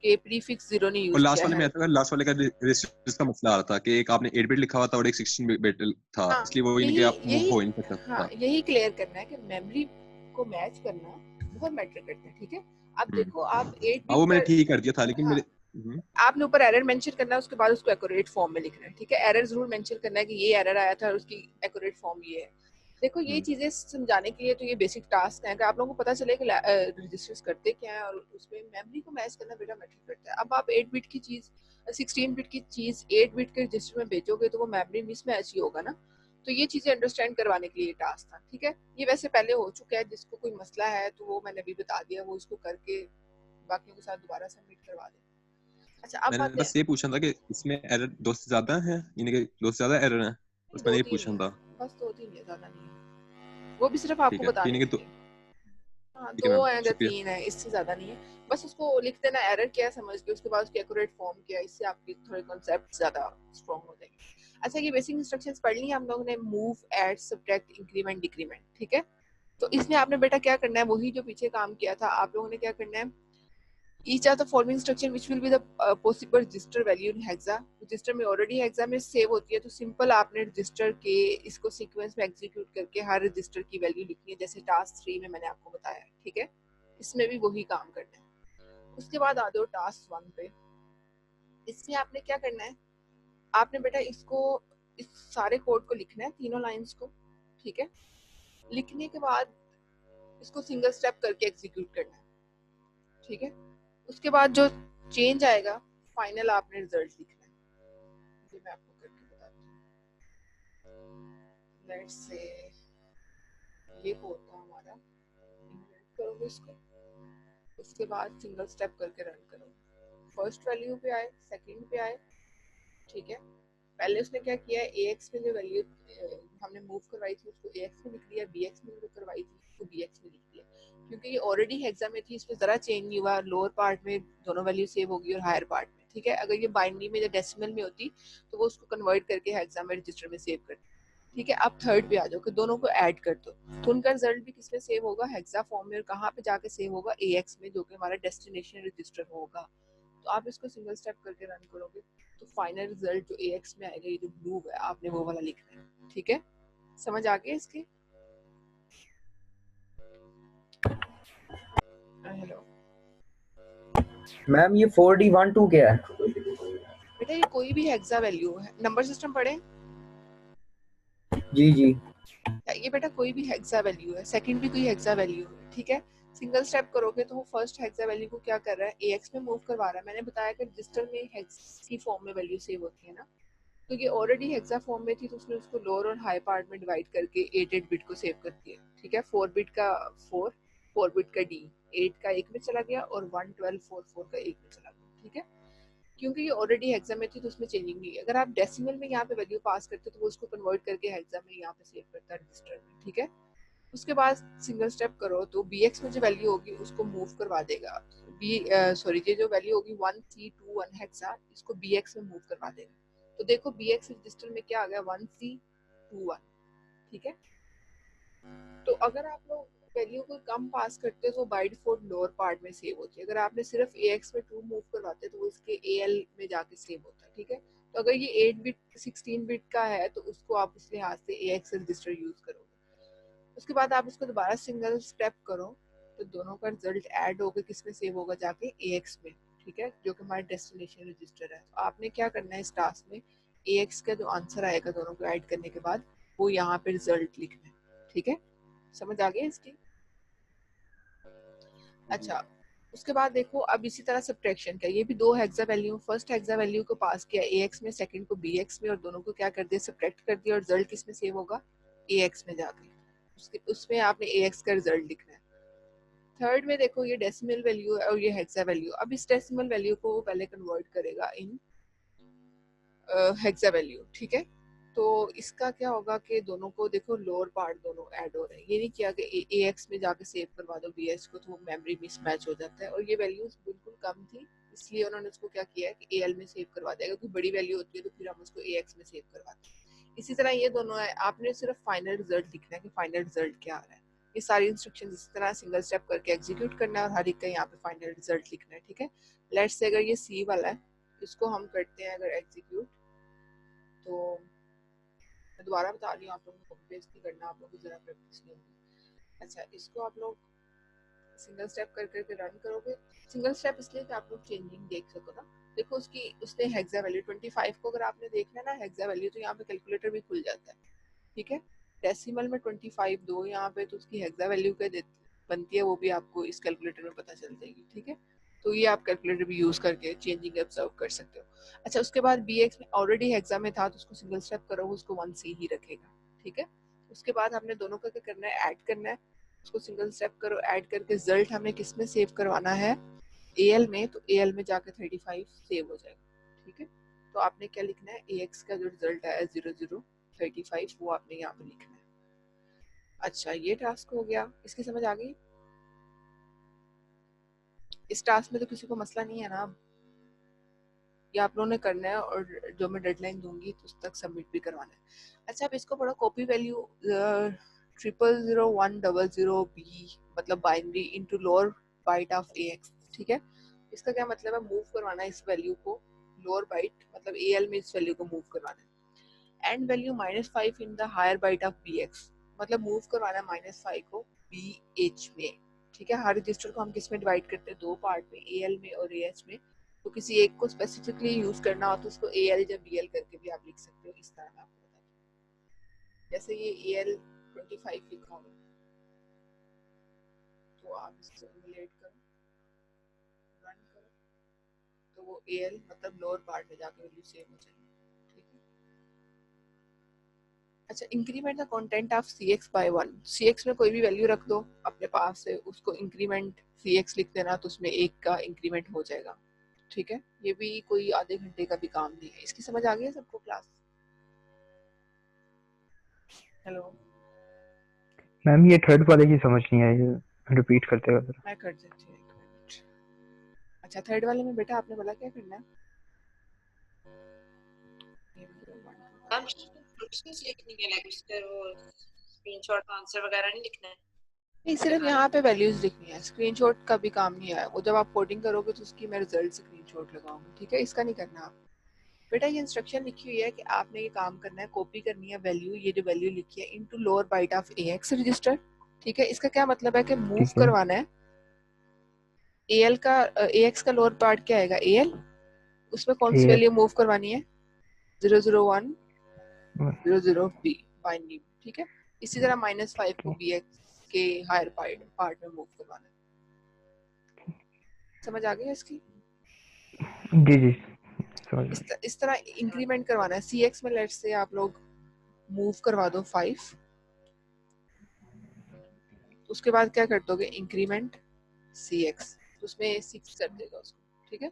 कि प्रीफिक्स 0 नहीं और यूज लास्ट किया वाले में है। आया था, लास्ट वाले का रेजिस्टर्स का मसला आ रहा था कि एक आपने 8 बिट लिखा हुआ था और एक 16 बिट था, हाँ, इसलिए वो इनके आप मूव हो नहीं सकता था। यही क्लियर करना है कि मेमोरी को मैच करना बहुत मैटर करता है, ठीक है। अब देखो, आप 8 वो बिट मैंने ठीक कर दिया था, लेकिन हाँ, मेरे आपने ऊपर एरर मेंशन करना है, उसके बाद उसको एक्यूरेट फॉर्म में लिखना है, ठीक है। एरर जरूर मेंशन करना है कि ये एरर आया था और उसकी एक्यूरेट फॉर्म ये है। देखो, ये चीजें समझाने के लिए तो ये बेसिक टास्क है कि आप लोगों को पता चले कि रजिस्टर्स करते क्या है, और उसमें मेमोरी को मैच करना बेटा मैटर करता है। अब आप 8 बिट की चीज 16 बिट की चीज 8 बिट के रजिस्टर में भेजोगे तो वो मेमोरी मिसमैच ही होगा ना। तो ये चीजें अंडरस्टैंड करवाने के लिए टास्क था, ठीक है। ये वैसे पहले हो चुका है, जिसको कोई मसला है तो वो मैंने अभी बता दिया, वो इसको करके बाकियों के साथ दोबारा सबमिट करवा दे। अच्छा, अब मैंने आते बस ये पूछना था कि इसमें एरर 2 से ज्यादा हैं, यानी कि 2 से ज्यादा एरर हैं, बस मैंने ये 2-3 पूछना है, था। बस 2-3 है, ज्यादा नहीं है। वो भी सिर्फ ठीक आपको है, बताने यानी कि के लिए। हाँ, ठीक है 2 मैम, है या शुक्रिया। 3 है, इससे ज्यादा नहीं है। बस उसको लिख देना, एरर क्या है समझ के, उसके बाद उसकी एक्यूरेट फॉर्म क्या है, इससे आपके थोड़े कॉन्सेप्ट ज्यादा स्ट्रॉन्ग हो जाएंगे। अच्छा, ये बेसिक इंस्ट्रक्शंस पढ़ ली हम लोगों ने, move, add, subtract, increment, decrement, ठीक है। तो इसमें आपने बेटा क्या करना है, वही जो पीछे काम किया था आप लोगों ने, क्या करना है, each of the following instruction which will be the possible register value in hexa, register में ऑलरेडी हेक्सा में सेव होती है, तो सिंपल आपने रजिस्टर के इसको सीक्वेंस में एग्जीक्यूट करके हर रजिस्टर की वैल्यू लिखनी है, जैसे टास्क 3 में मैंने आपको बताया, ठीक है। इसमें भी वही काम करना है। उसके बाद आ जाओ टास्क 1 पे। इसमें आपने क्या करना है, आपने बेटा इसको, इस सारे कोड को लिखना है, तीनों लाइंस को, ठीक है। लिखने के बाद इसको सिंगल स्टेप करके एग्जीक्यूट करना है, ठीक है। उसके बाद जो चेंज आएगा, फाइनल आपने रिजल्ट लिखना है। ये मैं आपको करके बताती हूँ। लेट्स से ये कोड था हमारा, इन्वेंट करोगे इसको, उसके बाद सिंगल स्टेप करके रन करोगे, फर्स्ट वैल्यू पे आए, सेकंड पे आए, ठीक है। पहले उसने क्या किया, ए एक्स में जो वैल्यू हमने मूव करवाई थी उसको ए एक्स में लिख लिया, बी एक्स में जो करवाई थी उसको बी एक्स में लिख लिया, क्योंकि ये ऑलरेडी हेक्सा में थी, इसमें जरा चेंज नहीं हुआ, लोअर पार्ट में दोनों वैल्यू सेव होगी और हायर पार्ट में, ठीक है। अगर ये बाइनरी में या डेसिमल में होती तो वो उसको कन्वर्ट करके हेक्सा में रजिस्टर में सेव करती, ठीक है। अब थर्ड पे आ जाओ कि दोनों को ऐड कर दो, तो उनका रिजल्ट भी किसमें सेव होगा, हेक्सा फॉर्म में, और कहाँ पे जाके सेव होगा, ए एक्स में, जो कि हमारा डेस्टिनेशन रजिस्टर होगा। तो आप इसको सिंगल स्टेप करके रन करोगे तो फाइनल रिजल्ट जो AX में आएगा, ये जो ब्लू है, आपने वो वाला लिखना है, ठीक है। समझ आ गया इसकी? हेलो मैम, ये 4D12 क्या है? बेटा, ये कोई भी हेक्सा वैल्यू है, नंबर सिस्टम पढ़े? जी जी। ये बेटा कोई भी हेक्सा वैल्यू है, सेकंड भी कोई हेक्सा वैल्यू है, ठीक है। सिंगल स्टेप करोगे तो वो फर्स्ट हेक्सा वैल्यू को क्या कर रहा है, AX में मूव करवा रहा है। मैंने बताया कि रजिस्टर में हेक्स की फॉर्म में वैल्यू सेव होती है ना, तो ये ऑलरेडी हेक्सा फॉर्म में थी, तो उसने उसको लोअर और हाई पार्ट में डिवाइड करके 8 बिट को सेव कर दिया, ठीक है। 4 बिट का 4 बिट का D, 8 का 1 में चला गया, और 1 12 4 4 का 1 में चला गया, ठीक है। क्योंकि ये ऑलरेडी हेक्सा में थी तो उसमें चेंजिंग नहीं है। अगर आप डेसिमल में यहाँ पे वैल्यू पास करते तो वो उसको कन्वर्ट करके हेक्सा में यहाँ पे सेव करता है रजिस्टर में, ठीक है। उसके बाद सिंगल स्टेप करो तो BX में जो वैल्यू होगी उसको मूव करवा देगा, ये जो वैल्यू होगी 1321 हेक्सा, इसको BX में मूव करवा देगा। तो देखो BX रजिस्टर में क्या आ गया, 1321, ठीक है। तो अगर आप लोग वैल्यू को कम पास करते हो तो बाय डिफॉल्ट लोअर पार्ट में सेव होती है। अगर आपने सिर्फ AX में 2 मूव करवाते तो वो इसके AL में जाके सेव होता है, ठीक है। तो अगर ये 8 बिट 16 बिट का है तो उसको आप उस लिहाज से AX रजिस्टर यूज करोगे। उसके बाद आप इसको दोबारा सिंगल स्टेप करो तो दोनों का रिजल्ट ऐड होकर किसमें सेव होगा, जाके AX में, ठीक है, जो कि हमारा डेस्टिनेशन रजिस्टर है। तो आपने क्या करना है, इस टास्क में AX का जो आंसर आएगा दोनों को ऐड करने के बाद वो यहाँ पे रिजल्ट लिखना है, ठीक है, समझ आ गई इसकी। अच्छा, उसके बाद देखो अब इसी तरह सब्ट्रैक्शन का, ये भी दो hexa value, first hexa value को पास किया AX में, सेकंड को BX में, और दोनों को क्या कर दिया, सब्ट्रैक्ट कर दिया, और रिजल्ट किस में सेव होगा, AX में जाके, उसमें आपने AX का रिजल्ट लिखना है। थर्ड में देखो ये डेसिमल वैल्यू है और ये हेक्सा वैल्यू। अब इस डेसिमल वैल्यू को वो पहले कन्वर्ट करेगा इन हेक्सा वैल्यू, ठीक है। तो इसका क्या होगा कि दोनों को देखो लोअर पार्ट दोनों ऐड हो रहे हैं, ये नहीं किया कि AX में जाके सेव करवा दो BH को, तो वो मेमोरी मिसमैच हो जाता है। और ये वैल्यूज बिल्कुल कम थी, इसलिए उन्होंने उसको क्या किया है कि AL में सेव करवा दिया, क्योंकि बड़ी वैल्यू होती है तो फिर हम उसको AX में सेव करवाते हैं। इसी तरह ये दोनों है, आपने सिर्फ फाइनल रिजल्ट लिखना है कि फाइनल रिजल्ट क्या आ रहा है। ये सारी इंस्ट्रक्शन इस तरह सिंगल स्टेप करके एग्जीक्यूट करना है और हर एक का यहाँ पे फाइनल रिजल्ट लिखना है, ठीक है। लेट्स से अगर ये C वाला है, इसको हम करते हैं अगर एग्जीक्यूट, तो मैं दोबारा बता रही हूँ, आप लोगों को कॉपी पेस्ट नहीं करना, आप लोगों को जरा प्रैक्टिस नहीं होगी। अच्छा, इसको आप लोग सिंगल स्टेप कर करके रन करोगे। सिंगल स्टेप इसलिए कि आप लोग चेंजिंग देख सको ना। देखो उसने हेक्सा वैल्यू 25 को अगर आपने देखना है ना हेक्सा वैल्यू, तो यहाँ पे कैलकुलेटर भी खुल जाता है, ठीक है। डेसिमल में 25 दो यहाँ पे, तो उसकी हेक्सा वैल्यू क्या बनती है वो भी आपको इस कैलकुलेटर में पता चल जाएगी, ठीक है। तो ये आप कैलकुलेटर भी यूज करके चेंजिंग ऑब्जर्व कर सकते हो। अच्छा, उसके बाद BX में ऑलरेडी हेक्सा में था, तो उसको सिंगल स्टेप करो, उसको 1C ही रखेगा, ठीक है। उसके बाद हमने दोनों का क्या करना है, ऐड करना है, उसको सिंगल स्टेप करो, ऐड करके रिजल्ट हमें किस में सेव करवाना है, AL में, तो AL में जाके 35 सेव हो जाएगा, ठीक है। तो आपने क्या लिखना है, AX का जो रिजल्ट आया 0035 वो आपने यहाँ पे लिखना है। अच्छा, ये टास्क हो गया, इसकी समझ आ गई। इस टास्क में तो किसी को मसला नहीं है ना, ये आप लोगों ने करना है और जो मैं डेडलाइन दूंगी तो उस तक सबमिट भी करवाना है। अच्छा, अब इसको पढ़ो, कॉपी वैल्यू 000100B मतलब binary into lower byte of AX, ठीक है। इसका क्या मतलब है, मूव करवाना है इस वैल्यू को लोअर बाइट मतलब AL में इस वैल्यू को मूव करवाना है। And value -5 in the higher byte of BX मतलब मूव करवाना है -5 को BH में, ठीक है। हर रजिस्टर को हम किस में डिवाइड करते हैं, दो पार्ट में, AL में और AH में। तो किसी एक को स्पेसिफिकली यूज करना हो तो उसको AL या BL करके भी आप लिख सकते हो, इस तरह मैं आपको बता दूं। जैसे ये AL 25 लिखा होगा, तो आप इसको सिमुलेट करो, रन करो, तो वो AL मतलब लोअर पार्ट में जाकर वैल्यू सेव हो जाएगी, ठीक है। अच्छा, increment the content of CX by 1, CX में कोई भी वैल्यू रख दो अपने पास से, उसको इंक्रीमेंट CX लिख देना, तो उसमें 1 का इंक्रीमेंट हो जाएगा, ठीक है। ये भी कोई आधे घंटे का भी काम नहीं है। इसकी समझ आ गई है सबको क्लास? हेलो मैम, ये थर्ड वाले की समझ नहीं आई, रिपीट करते हुए मैं कर देती हूँ, 1 मिनट। अच्छा, थर्ड वाले में बेटा आपने बोला क्या करना है, मैम इंस्ट्रक्शंस लिखनी है, लाइक उसका वो स्क्रीनशॉट आंसर वगैरह नहीं लिखना है, नहीं, सिर्फ यहाँ पे वैल्यूज लिखनी है, स्क्रीनशॉट का भी काम नहीं है। वो जब आप कोडिंग करोगे तो उसकी मैं रिजल्ट स्क्रीनशॉट लगाऊंगी, ठीक है। इसका नहीं करना आप बेटा। ये इंस्ट्रक्शन लिखी हुई है कि आपने ये काम करना है, कॉपी करनी है वैल्यू, ये जो वैल्यू लिखी है into lower byte of AX register, ठीक है। इसका क्या मतलब है कि मूव करवाना है AL का AX का लोअर पार्ट क्या आएगा, AL, उसमें कौन सी वैल्यू मूव करवानी है, 001 00B बाइनरी, ठीक है। इसी तरह -5 को BX के हायर पार्ट में मूव करवाना है। समझ आ गई इसकी? जी जी इस तरह इंक्रीमेंट करवाना है। CX में लेट्स से आप लोग मूव करवा दो 5, उसके बाद क्या कर दोगे, इंक्रीमेंट CX, उसमें 6 कर देगा उसको, ठीक है।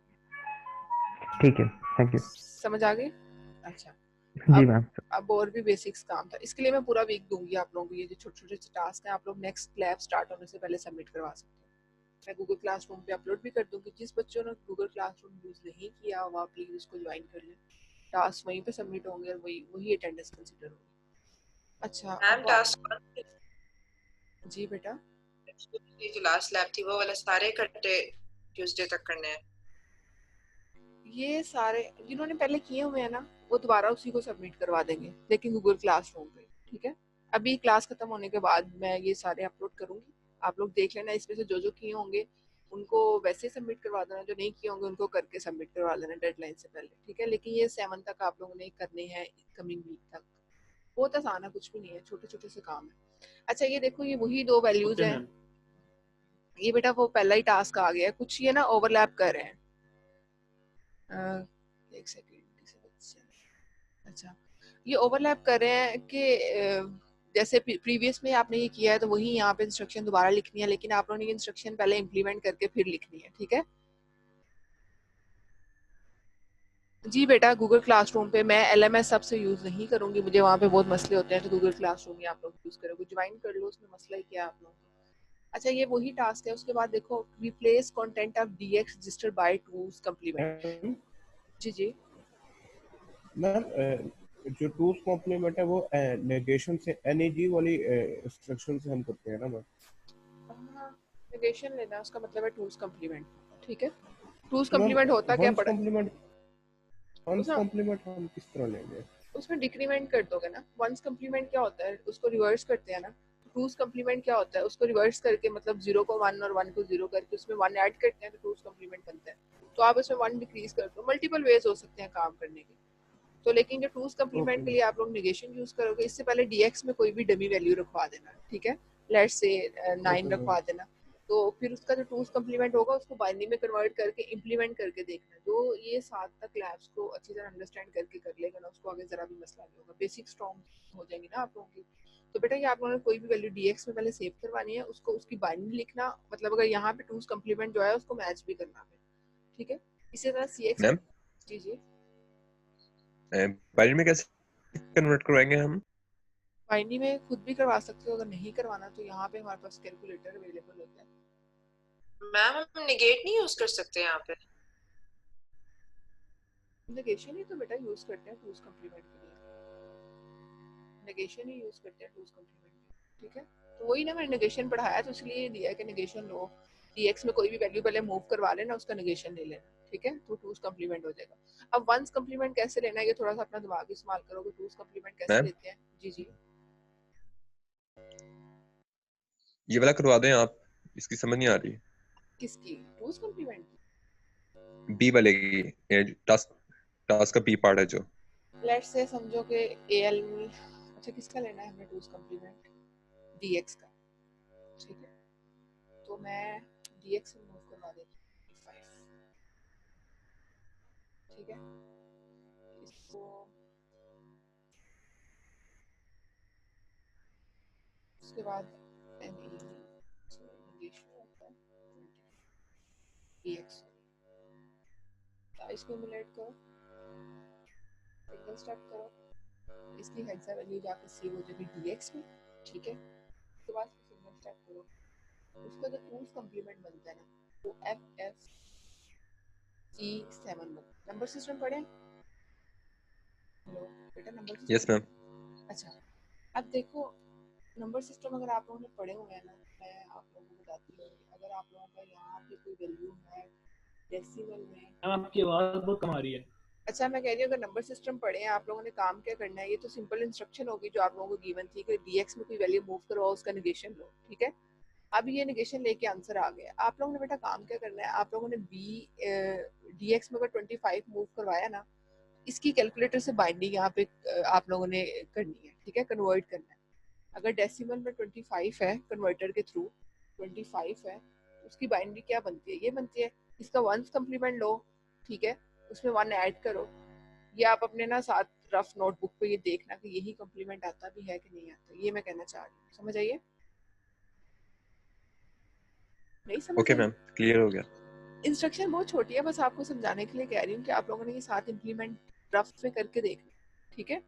ठीक है, थैंक यू। समझ आ गई? अच्छा, जी मैम। अब और भी बेसिक्स काम था, इसके लिए मैं पूरा वीक दूंगी आप लोगों को। ये जो छोटे छोटे टास्क हैं आप लोग नेक्स्ट लैब स्टार्ट होने से पहले सबमिट करवा सकते हो। मैं गूगल क्लासरूम पे अपलोड भी कर दूंगी। जिस बच्चों ने गूगल क्लासरूम यूज नहीं किया हुआ प्लीज उसको ज्वाइन कर लें, टास्क वहीं पे सबमिट होंगे और वही अटेंडेंस कंसीडर होगी। अच्छा, मैम टास्क जी बेटा, ये जो लास्ट लैब थी वो वाला सारे इकट्ठे ट्यूसडे तक करने हैं। ये सारे जिन्होंने पहले किए हुए हैं ना वो दोबारा उसी को सबमिट करवा देंगे, लेकिन गूगल क्लासरूम पे, ठीक है। अभी क्लास खत्म होने के बाद मैं ये सारे अपलोड करूंगी, आप लोग देख लेना। इसमें से जो जो किए होंगे उनको वैसे सबमिट करवा देना, जो नहीं किए होंगे उनको करके सबमिट करवा लेना डेडलाइन से पहले, ठीक है। लेकिन ये 7 तक आप लोगों ने करने हैं, कमिंग वीक तक। बहुत आसान है, कुछ भी नहीं है, छोटे छोटे से काम है। अच्छा ये देखो, ये वही 2 वैल्यूज ओके हैं। मैम। ये बेटा वो पहला ही टास्क आ गया है, कुछ ये ना ओवरलैप कर रहे हैं। एक सेकेंड, अच्छा ये ओवरलैप कर रहे हैं कि जैसे प्रीवियस में आपने ये किया है तो वही यहाँ पे इंस्ट्रक्शन दोबारा लिखनी है, लेकिन आप लोगों ने ये इंस्ट्रक्शन पहले इम्प्लीमेंट करके फिर लिखनी है, ठीक है। जी बेटा, गूगल क्लासरूम पे मैं LMS सबसे यूज नहीं करूंगी, मुझे वहाँ पे बहुत मसले होते हैं, तो गूगल क्लासरूम ही आप लोग यूज करोगे। ज्वाइन कर लो, उसमें मसला ही क्या है आप लोगों को। अच्छा ये वही टास्क है। उसके बाद देखो, replace content of DX registered by two's complement. जी जी मैम, जो टूल्स कॉम्प्लीमेंट है वो नेगेशन से NAG वाली इंस्ट्रक्शन से हम करते हैं ना मैम? नेगेशन लेना, उसका मतलब है टूल्स कम्प्लीमेंट, ठीक है। टूल्स तो मैम कम्प्लीमेंट होता क्या वंस पड़ा कॉम्प्लीमेंट वंस उसमें कॉम्प्लीमेंट हम किस तरह लेंगे? उसमें डिक्रीमेंट कर दोगे ना। वंस कम्प्लीमेंट क्या होता है, उसको रिवर्स करते हैं ना। टूस कम्प्लीमेंट क्या होता है, उसको रिवर्स करके, मतलब 0 को 1 और 1 को 0 करके उसमें 1 ऐड करते हैं, तो टूस कम्प्लीमेंट बनता है। तो आप उसमें 1 डिक्रीज कर दो। मल्टीपल वेज हो सकते हैं काम करने के। तो लेकिन जो टूस ओके कम्प्लीमेंट के मैम। लिए आप लोग नेगेशन यूज करोगे, इससे पहले DX में कोई भी डमी वैल्यू रखवा देना, ठीक है। Let's say 9 okay ma'am. रखवा देना। तो फिर उसका जो टूल्स कम्प्लीमेंट होगा उसको बाइनरी में कन्वर्ट करके इम्प्लीमेंट करके देखना। जो ये 7 तक लैब्स को अच्छी तरह अंडरस्टैंड करके कर लेगा ना, उसको आगे जरा भी मसला नहीं होगा। बेसिक स्ट्रॉन्ग हो जाएंगी ना आप लोगों की। तो बेटा ये आप लोगों ने कोई भी वैल्यू DX में पहले सेव करवानी है, उसको उसकी बाइनरी लिखना, मतलब अगर यहाँ पे टूल्स कम्प्लीमेंट जो है उसको मैच भी करना है, ठीक है। इसी तरह CX में। मैम जी जी बाइनरी में कैसे कन्वर्ट करवाएंगे हम? बाइनरी में खुद भी करवा सकते हो, अगर नहीं करवाना तो यहाँ पे हमारे पास कैलकुलेटर अवेलेबल होता है। मैम हम निगेट नहीं यूज कर सकते यहाँ पे? नेगेशन ही तो बेटा यूज करते हैं टूल्स कम्प्लीमेंट के लिए। नेगेशन ही यूज करते हैं टूल्स कम्प्लीमेंट में, ठीक है। तो वही ना, मैंने नेगेशन पढ़ाया तो इसलिए ये दिया है कि नेगेशन लो। DX में कोई भी वैल्यू पहले मूव करवा लेना, उसका नेगेशन ले लेना, ठीक है। तो टूल्स कम्प्लीमेंट हो जाएगा। अब वंस कम्प्लीमेंट कैसे लेना है, ये थोड़ा सा अपना दिमाग इस्तेमाल करोगे। टूल्स कम्प्लीमेंट कैसे मैम लेते हैं? जी जी ये वाला करवा दें आप, इसकी समझ नहीं आ रही। किसकी? टूल्स कम्प्लीमेंट की? बी वाले की, टास्क टास्क का बी पार्ट है जो। लेट्स से समझो कि AL में, अच्छा किसका लेना है हमें टूल्स कम्प्लीमेंट? DX का, ठीक है। तो मैं DX में मूव करवा देती हूँ 5, ठीक है। इसको उसके बाद DX इसको इमुलेट करो, सिंगल स्टेप करो, इसकी हेक्सा वैल्यू जाकर सेव हो जाएगी DX में, ठीक है। उसके बाद सिंगल स्टेप करो, उसका जो टूल्स कम्प्लीमेंट बनता है ना, वो FFG7 बनता है। नंबर सिस्टम पढ़े? हेलो बेटा, नंबर यस सिस्टम। मैम। अच्छा अब देखो, नंबर सिस्टम अगर आप लोगों ने पढ़े हुए हैं ना, मैं आप लोगों को बताती हूँ। अगर आप लोगों का यहाँ पे कोई वैल्यू है डेसिमल में, मैम आपकी आवाज बहुत कम आ रही है। अच्छा मैं कह रही हूँ अगर नंबर सिस्टम पढ़े हैं आप लोगों ने, काम क्या करना है, ये तो सिंपल इंस्ट्रक्शन होगी जो आप लोगों को गिवन थी कि DX में कोई वैल्यू मूव करवाओ, उसका नेगेशन लो, ठीक है। अब ये नेगेशन लेके आंसर आ गया। आप लोगों ने बेटा काम क्या करना है, आप लोगों ने DX में अगर 25 मूव करवाया ना, इसकी कैलकुलेटर से बाइंडिंग यहाँ पे आप लोगों ने करनी है, ठीक है, कन्वर्ट करना है। अगर डेसिमल में 25 है, कन्वर्टर के थ्रू 25 है, तो उसकी बाइनरी क्या बनती है, ये बनती है। इसका वंस कम्प्लीमेंट लो, ठीक है, उसमें 1 ऐड करो। ये आप अपने ना साथ रफ नोटबुक पे ये देखना कि यही कम्प्लीमेंट आता भी है कि नहीं आता। ये मैं कहना चाह रही हूँ, समझ आइए? नहीं समझ ओके आई? मैम, क्लियर हो गया। इंस्ट्रक्शन बहुत छोटी है, बस आपको समझाने के लिए कह रही हूँ कि आप लोगों ने ये साथ इम्प्लीमेंट रफ पे करके देखना, ठीक है,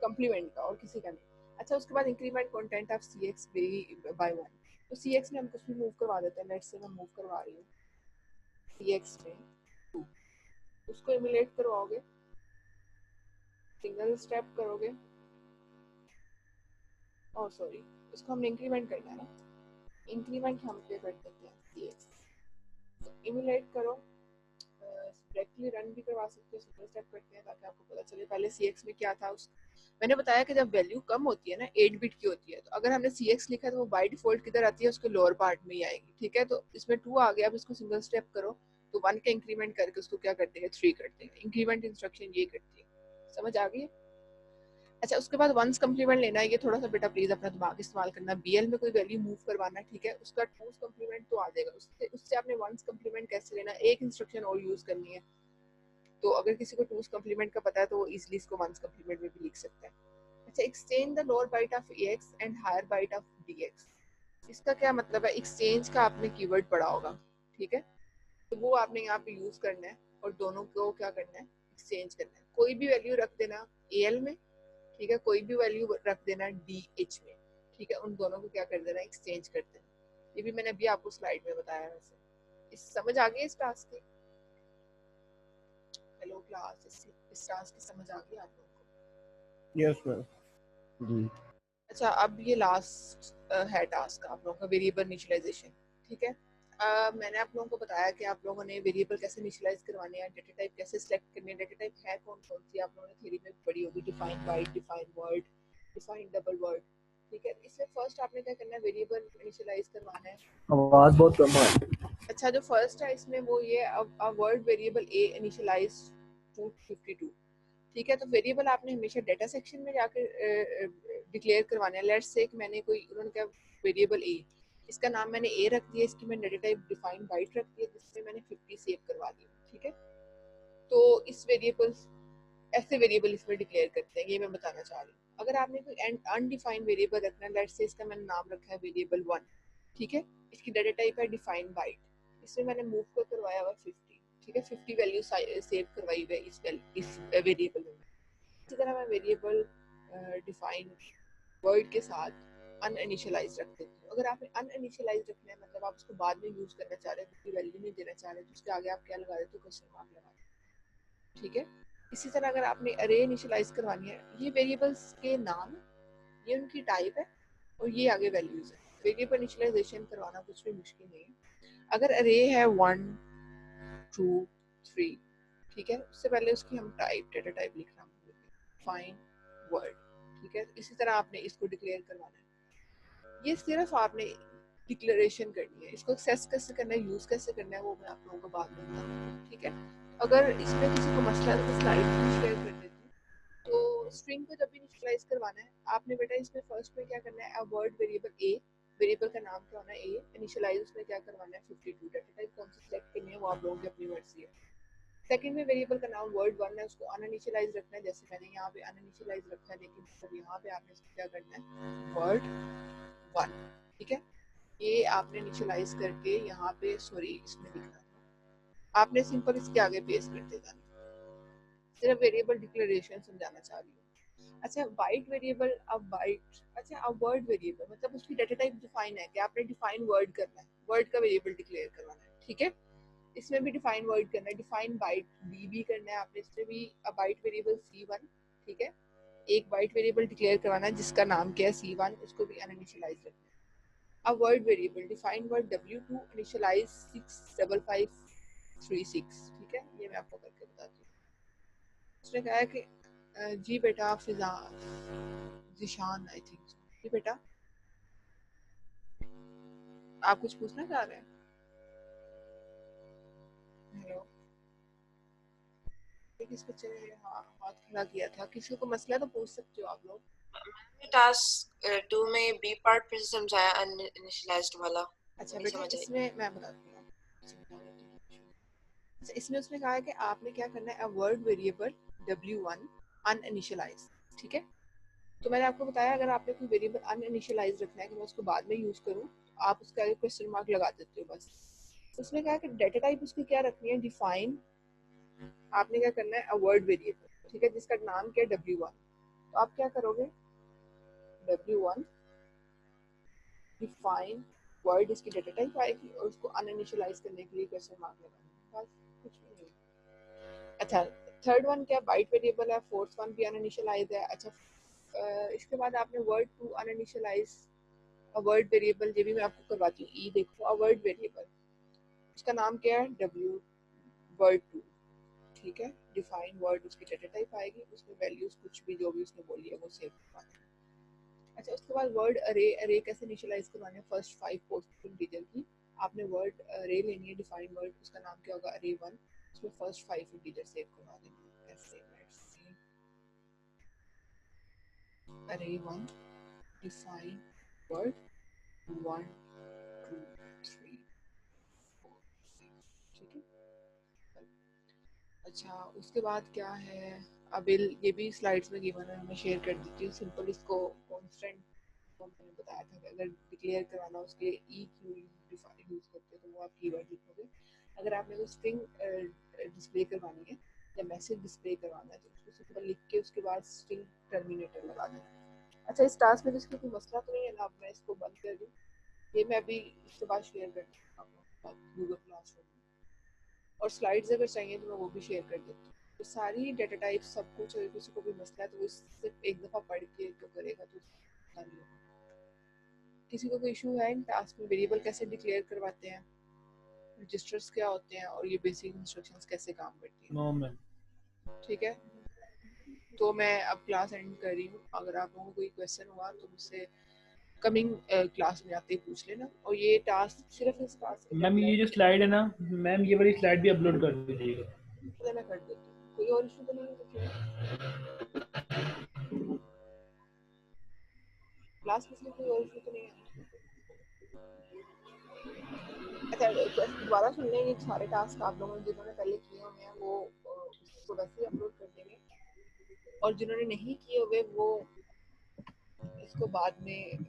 कम्प्लीमेंट का और किसी का नहीं। अच्छा उसके बाद increment content of CX by 1। तो CX में हम कुछ भी मूव करवा देते हैं। लेट्स से मैं मूव करवा रही हूँ CX में 2, उसको इमुलेट करवाओगे, सिंगल स्टेप करोगे, और सॉरी उसको हमने इंक्रीमेंट करना है ना, इंक्रीमेंट हम पे कर देते हैं CX। तो इमुलेट करो, डायरेक्टली रन भी करवा सकते हो, सिंगल स्टेप करते हैं ताकि आपको पता चले पहले CX में क्या था, उस मैंने बताया कि जब वैल्यू कम होती है ना 8 बिट की होती है, तो अगर हमने CX लिखा है तो वो बाय डिफॉल्ट किधर आती है, उसके लोअर पार्ट में ही आएगी, ठीक है। तो इसमें 2 आ गया, अब इसको सिंगल स्टेप करो तो 1 का इंक्रीमेंट करके उसको क्या करते हैं 3 करते हैं। इंक्रीमेंट इंस्ट्रक्शन ये करती है, समझ आ गई? अच्छा, उसके बाद वंस कम्प्लीमेंट लेना है, ये थोड़ा सा बेटा प्लीज अपना दिमाग इस्तेमाल करना। BL में कोई वैल्यू मूव करवाना है, ठीक है, उसका टूस कम्प्लीमेंट तो आ जाएगा, उससे आपने वंस कम्प्लीमेंट कैसे लेना है, एक इंस्ट्रक्शन और यूज करनी है। तो अगर किसी को टूस कम्प्लीमेंट का पता है तो वो इजीली इसको वंस कम्प्लीमेंट में भी लिख सकता है। अच्छा, exchange the lower byte of AX and higher byte of DX, इसका क्या मतलब है? एक्सचेंज का आपने कीवर्ड पढ़ा होगा, ठीक है, तो वो आपने यहाँ पे यूज करना है और दोनों को क्या करना है, एक्सचेंज करना है। कोई भी वैल्यू रख देना AL में, ठीक है, कोई भी वैल्यू रख देना DH में, ठीक है, उन दोनों को क्या कर देना, एक्सचेंज कर देना। ये भी मैंने अभी आपको स्लाइड में बताया। वैसे इस समझ आ गई इस टास्क की? हेलो क्लास, इस टास्क की समझ आ गई आप लोगों को? यस मैम जी। अच्छा, अब ये लास्ट है टास्क आप लोगों का, वेरिएबल इनिशियलाइजेशन, ठीक है। मैंने आप लोगों को बताया कि आप लोगों ने वेरिएबल कैसे इनिशियलाइज करवाने हैं, डेटा टाइप कैसे सिलेक्ट करनी है। डेटा टाइप है कौन कौन सी, आप लोगों ने थ्योरी में पढ़ी होगी, define byte, define word, define double word, ठीक है। इसमें फर्स्ट आपने क्या करना है, वेरिएबल इनिशियलाइज करवाना है। आवाज बहुत कम आ रही है। अच्छा, जो फर्स्ट है इसमें वो ये word variable A initialize to 52, ठीक है। तो वेरिएबल आपने हमेशा डेटा सेक्शन में जाकर डिक्लेयर करवाना है। लेट्स से मैंने कोई, उन्होंने क्या, वेरिएबल A, इसका नाम मैंने A रख दिया, इसकी मैंने डेटा टाइप डिफाइन बाइट रख दिया, जिसमें मैंने 50 सेव करवा दिया, ठीक है। तो इस वेरिएबल, ऐसे वेरिएबल इसमें डिक्लेयर करते हैं, ये मैं बताना चाह रही हूँ। अगर आपने कोई अनडिफाइंड वेरिएबल रखना है, लेट्स से इसका मैंने नाम रखा है वेरिएबल 1, ठीक है, इसकी डेटा टाइप है डिफाइन बाइट, इसमें मैंने मूव को करवाया हुआ 50, ठीक है, 50 वैल्यू सेव करवाई हुई है इस वेरिएबल में। इसी तरह मैं वेरिएबल डिफाइन वर्ड के साथ अनइनिशियलाइज रख देती हूँ। अगर आपने अनइनिशियलाइज रखना है, मतलब आप उसको बाद में यूज करना चाह रहे हैं, उसकी वैल्यू नहीं देना चाह रहे, तो उसके आगे आप क्या लगा देते हो, क्वेश्चन मार्क लगा देते, ठीक है। इसी तरह अगर आपने अरे इनिशियलाइज करवानी है, ये वेरिएबल्स के नाम, ये उनकी टाइप है और ये आगे वैल्यूज है। वेरिएबल इनिशियलाइजेशन करवाना कुछ भी मुश्किल नहीं है। अगर अरे है 1 2 3, ठीक है, उससे पहले उसकी हम टाइप, डेटा टाइप लिखना फाइन वर्ड, ठीक है। इसी तरह आपने इसको डिक्लेयर करवाना है। ये सिर्फ आपने डिक्लेरेशन करनी है, इसको एक्सेस कैसे करना है, यूज कैसे करना है, वो मैं आप लोगों को बाद में बताऊंगी, ठीक है। अगर इसमें किसी को मसला है तो मैं स्लाइड भी शेयर कर देती हूँ। तो स्ट्रिंग को जब भी इनिशियलाइज करवाना है आपने बेटा, इसमें फर्स्ट में क्या करना है, वर्ड वेरिएबल A, वेरिएबल का नाम क्या होना है A, इनिशियलाइज उसमें क्या करवाना है 52, डेटा टाइप कौन सी सिलेक्ट करनी है वो आप लोगों की अपनी मर्जी है। सेकंड में वेरिएबल का नाम वर्ड 1 है, उसको अनइनिशियलाइज रखना है, जैसे मैंने यहाँ पे अनइनिशियलाइज रखा है, लेकिन फिर यहाँ पे आपने इसको क्या करना है, वर्ड 1, ठीक है। ये आपने इनिशियलाइज करके यहाँ पे, सॉरी इसमें लिखना था, आपने सिंपल इसके आगे पेस्ट करते जाना। सिर्फ वेरिएबल डिक्लेरेशन समझाना चाह रही हूँ। अच्छा, बाइट वेरिएबल, अब बाइट, अच्छा अब वर्ड वेरिएबल मतलब उसकी डेटा टाइप डिफाइन है कि आपने डिफाइन वर्ड करना है, वर्ड का वेरिएबल डिक्लेयर करवाना है, ठीक है। इसमें भी डिफाइन वर्ड करना है, डिफाइन बाइट भी करना है आपने, इसमें भी बाइट वेरिएबल C1, ठीक है, एक बाइट वेरिएबल डिक्लेयर करवाना है जिसका नाम क्या है C1, उसको भी अनइनिशियलाइज रखना है। अब word variable, define word W2 initialize 65536, ठीक है, ये मैं आपको करके बताती हूँ। उसने कहा है कि जी बेटा जिशान, आई थिंक जी बेटा आप कुछ पूछना चाह रहे हैं? हेलो, किस बच्चे ने हाथ खड़ा किया था, किसी को मसला तो पूछ सकते हो आप लोग। टास्क 2 में बी पार्ट फिर से समझाया अनइनिशियलाइज्ड वाला। अच्छा नहीं बेटा, समझ आई। इसमें मैं बताती हूँ। अच्छा, इसमें उसने कहा है कि आपने क्या करना है, वर्ड वेरिएबल W1 अनइनिशियलाइज, ठीक है। तो मैंने आपको बताया अगर आपने कोई वेरिएबल अनइनिशियलाइज रखना है कि मैं उसको बाद में यूज करूँ, आप उसके आगे क्वेश्चन मार्क लगा देते हो बस। उसमें कहा कि डेटा टाइप उसकी क्या रखनी है, डिफाइन, आपने क्या करना है, वर्ड वेरिएबल, ठीक है, जिसका नाम क्या है W1। तो आप क्या करोगे, W1 डिफाइन वर्ड, इसकी डेटा टाइप आएगी और उसको अनइनिशियलाइज करने के लिए क्वेश्चन मार्क लगाना, बस कुछ भी नहीं। अच्छा, थर्ड वन क्या, बाइट वेरिएबल है, फोर्थ वन भी अनइनिशियलाइज है। अच्छा, इसके बाद आपने वर्ड टू अनइनिशियलाइज वर्ड वेरिएबल, ये भी मैं आपको करवाती हूँ। ई देखो, वर्ड वेरिएबल उसका नाम क्या है, W वर्ड टू, ठीक है। डिफाइन वर्ड उसकी डेटा टाइप आएगी, उसमें वैल्यूज कुछ भी जो भी उसने बोली है वो सेव करवाना है। अच्छा, उसके बाद वर्ड अरे कैसे इनिशियलाइज करवाने हैं? फर्स्ट 5 पोस्ट इंटीजर की आपने वर्ड अरे लेनी है, डिफाइन वर्ड, उसका नाम क्या होगा? अरे 1, उसमें फर्स्ट 5 इंटीजर सेव करवा देंगे। ऐसे अरे 1 डिफाइन वर्ड 1 2 3 4 6, ठीक है। अच्छा, उसके बाद क्या है? अब ये भी स्लाइड्स में गिवन है, मैं शेयर कर देती हूँ। सिंपल इसको कांस्टेंट को मैंने बताया था कि अगर डिक्लेयर करवाना उसके ई क्यू यूज करते हो तो वो आप कीवर्ड लिखोगे। अगर आपने कोई स्ट्रिंग डिस्प्ले करवानी है या मैसेज डिस्प्ले करवाना है तो उसको सिंपल लिख के उसके बाद स्ट्रिंग टर्मिनेटर लगा दें। अच्छा, इस टास्क में जिसका कोई मसला तो नहीं है ना? अब मैं इसको बंद कर दूँ, ये मैं अभी इसके बाद शेयर कर दूँगा गूगल क्लासरूम में, और स्लाइड्स अगर चाहिए तो मैं वो भी शेयर कर देती हूँ। तो सारी डेटा टाइप सब कुछ, अगर किसी को भी मसला है तो वो सिर्फ एक दफ़ा पढ़ के तो करेगा तो नहीं होगा। किसी को कोई इशू है इन टास्क में? वेरिएबल कैसे डिक्लेयर करवाते हैं, रजिस्टर्स क्या होते हैं, और ये बेसिक इंस्ट्रक्शंस कैसे काम करती हैं? No ma'am. ठीक है, तो मैं अब क्लास एंड कर रही हूँ। अगर आप लोगों को कोई क्वेश्चन हुआ तो मुझसे कमिंग क्लास में आते ही पूछ लेना। और ये टास्क सिर्फ इस टास्क मैम ये जो स्लाइड है ना मैम, ये वाली स्लाइड भी अपलोड कर दीजिएगा। मैं कर देती हूँ, कोई और इशू तो नहीं है? क्लास में कोई और इशू तो नहीं है? अच्छा, दोबारा सुन लें, ये सारे टास्क आप लोगों ने जिन्होंने पहले किए हुए हैं वो उसको वैसे ही अपलोड कर देंगे, और जिन्होंने नहीं किए हुए वो इसको बाद में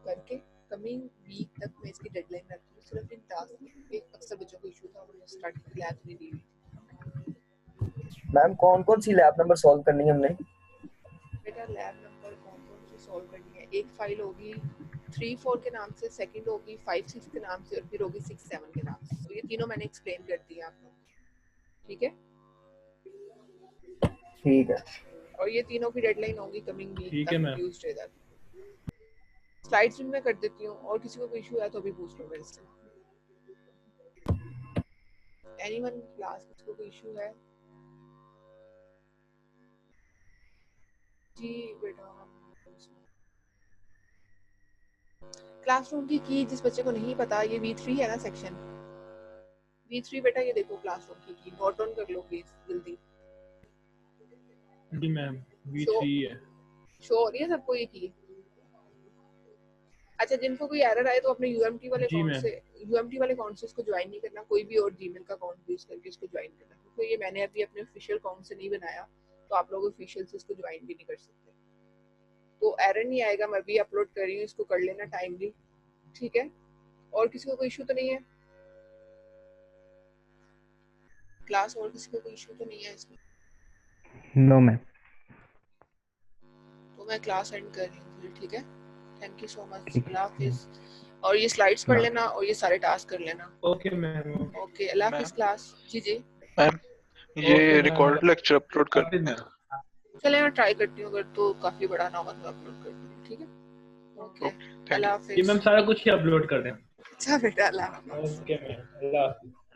करके कमिंग वीक तक मैं इसकी डेडलाइन रखती हूँ। सिर्फ इन टास्क में अक्सर बच्चों को इशू था, उन्होंने स्टार्ट की लैब नहीं दी हुई। मैम कौन कौन सी लैब नंबर सॉल्व करनी है हमने? बेटा लैब नंबर कौन सी सॉल्व करनी है? एक फाइल होगी 3-4 के नाम से, सेकंड होगी 5-6 के नाम से, और फिर होगी 6-7 के नाम से। तो ये तीनों मैंने एक्सप्लेन कर दिया आपको, ठीक है? ठीक है। और ये तीनों की डेडलाइन होगी कमिंग वीक ठीक है तक, मैम। ट्यूसडे तक। स्लाइड्स में मैं कर देती हूँ, और किसी को कोई इशू है तो अभी पूछ लो मेरे से। एनीवन क्लास, किसी को कोई इशू है? जी बेटा, क्लासरूम की जिस बच्चे को नहीं पता, ये V3 है ना सेक्शन V3 बेटा, ये देखो क्लासरूम की नोट डाउन कर लो प्लीज जल्दी। जी मैम V3 है। शो हो रही है सबको ये की? अच्छा, जिनको कोई एरर आए तो अपने UMT वाले जी अकाउंट मैम। से UMT वाले अकाउंट से इसको ज्वाइन नहीं करना, कोई भी और जीमेल का अकाउंट यूज करके इसको ज्वाइन करना, क्योंकि ये मैंने अभी अपने ऑफिशियल अकाउंट से नहीं बनाया, तो आप लोग ऑफिशियल से इसको ज्वाइन भी नहीं कर सकते। तो एरर नहीं आएगा, मैं भी अपलोड कर रही हूँ, इसको कर लेना टाइमली, ठीक है? और किसी को कोई इशू तो नहीं है क्लास? और किसी को कोई इशू तो नहीं है इसमें? No ma'am. तो मैं क्लास एंड कर रही हूँ, ठीक है? थैंक यू सो मच, ठीक अल्लाह है। हाफिज। और ये स्लाइड्स पढ़ लेना और ये सारे टास्क कर लेना। Okay ma'am. ओके, अल्लाह हाफिज क्लास। जी जी मैम, ये रिकॉर्डेड लेक्चर अपलोड कर देना। चले, मैं ट्राई करती हूँ, अगर तो काफी बड़ा ना होगा तो अपलोड कर दूँगी, ठीक है? ओके, अल्लाह ये हाफिज। मैम सारा कुछ ही अपलोड कर दें। अच्छा बेटा, अल्लाह हाफिज। ओके मैम, अल्लाह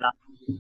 हाफिज।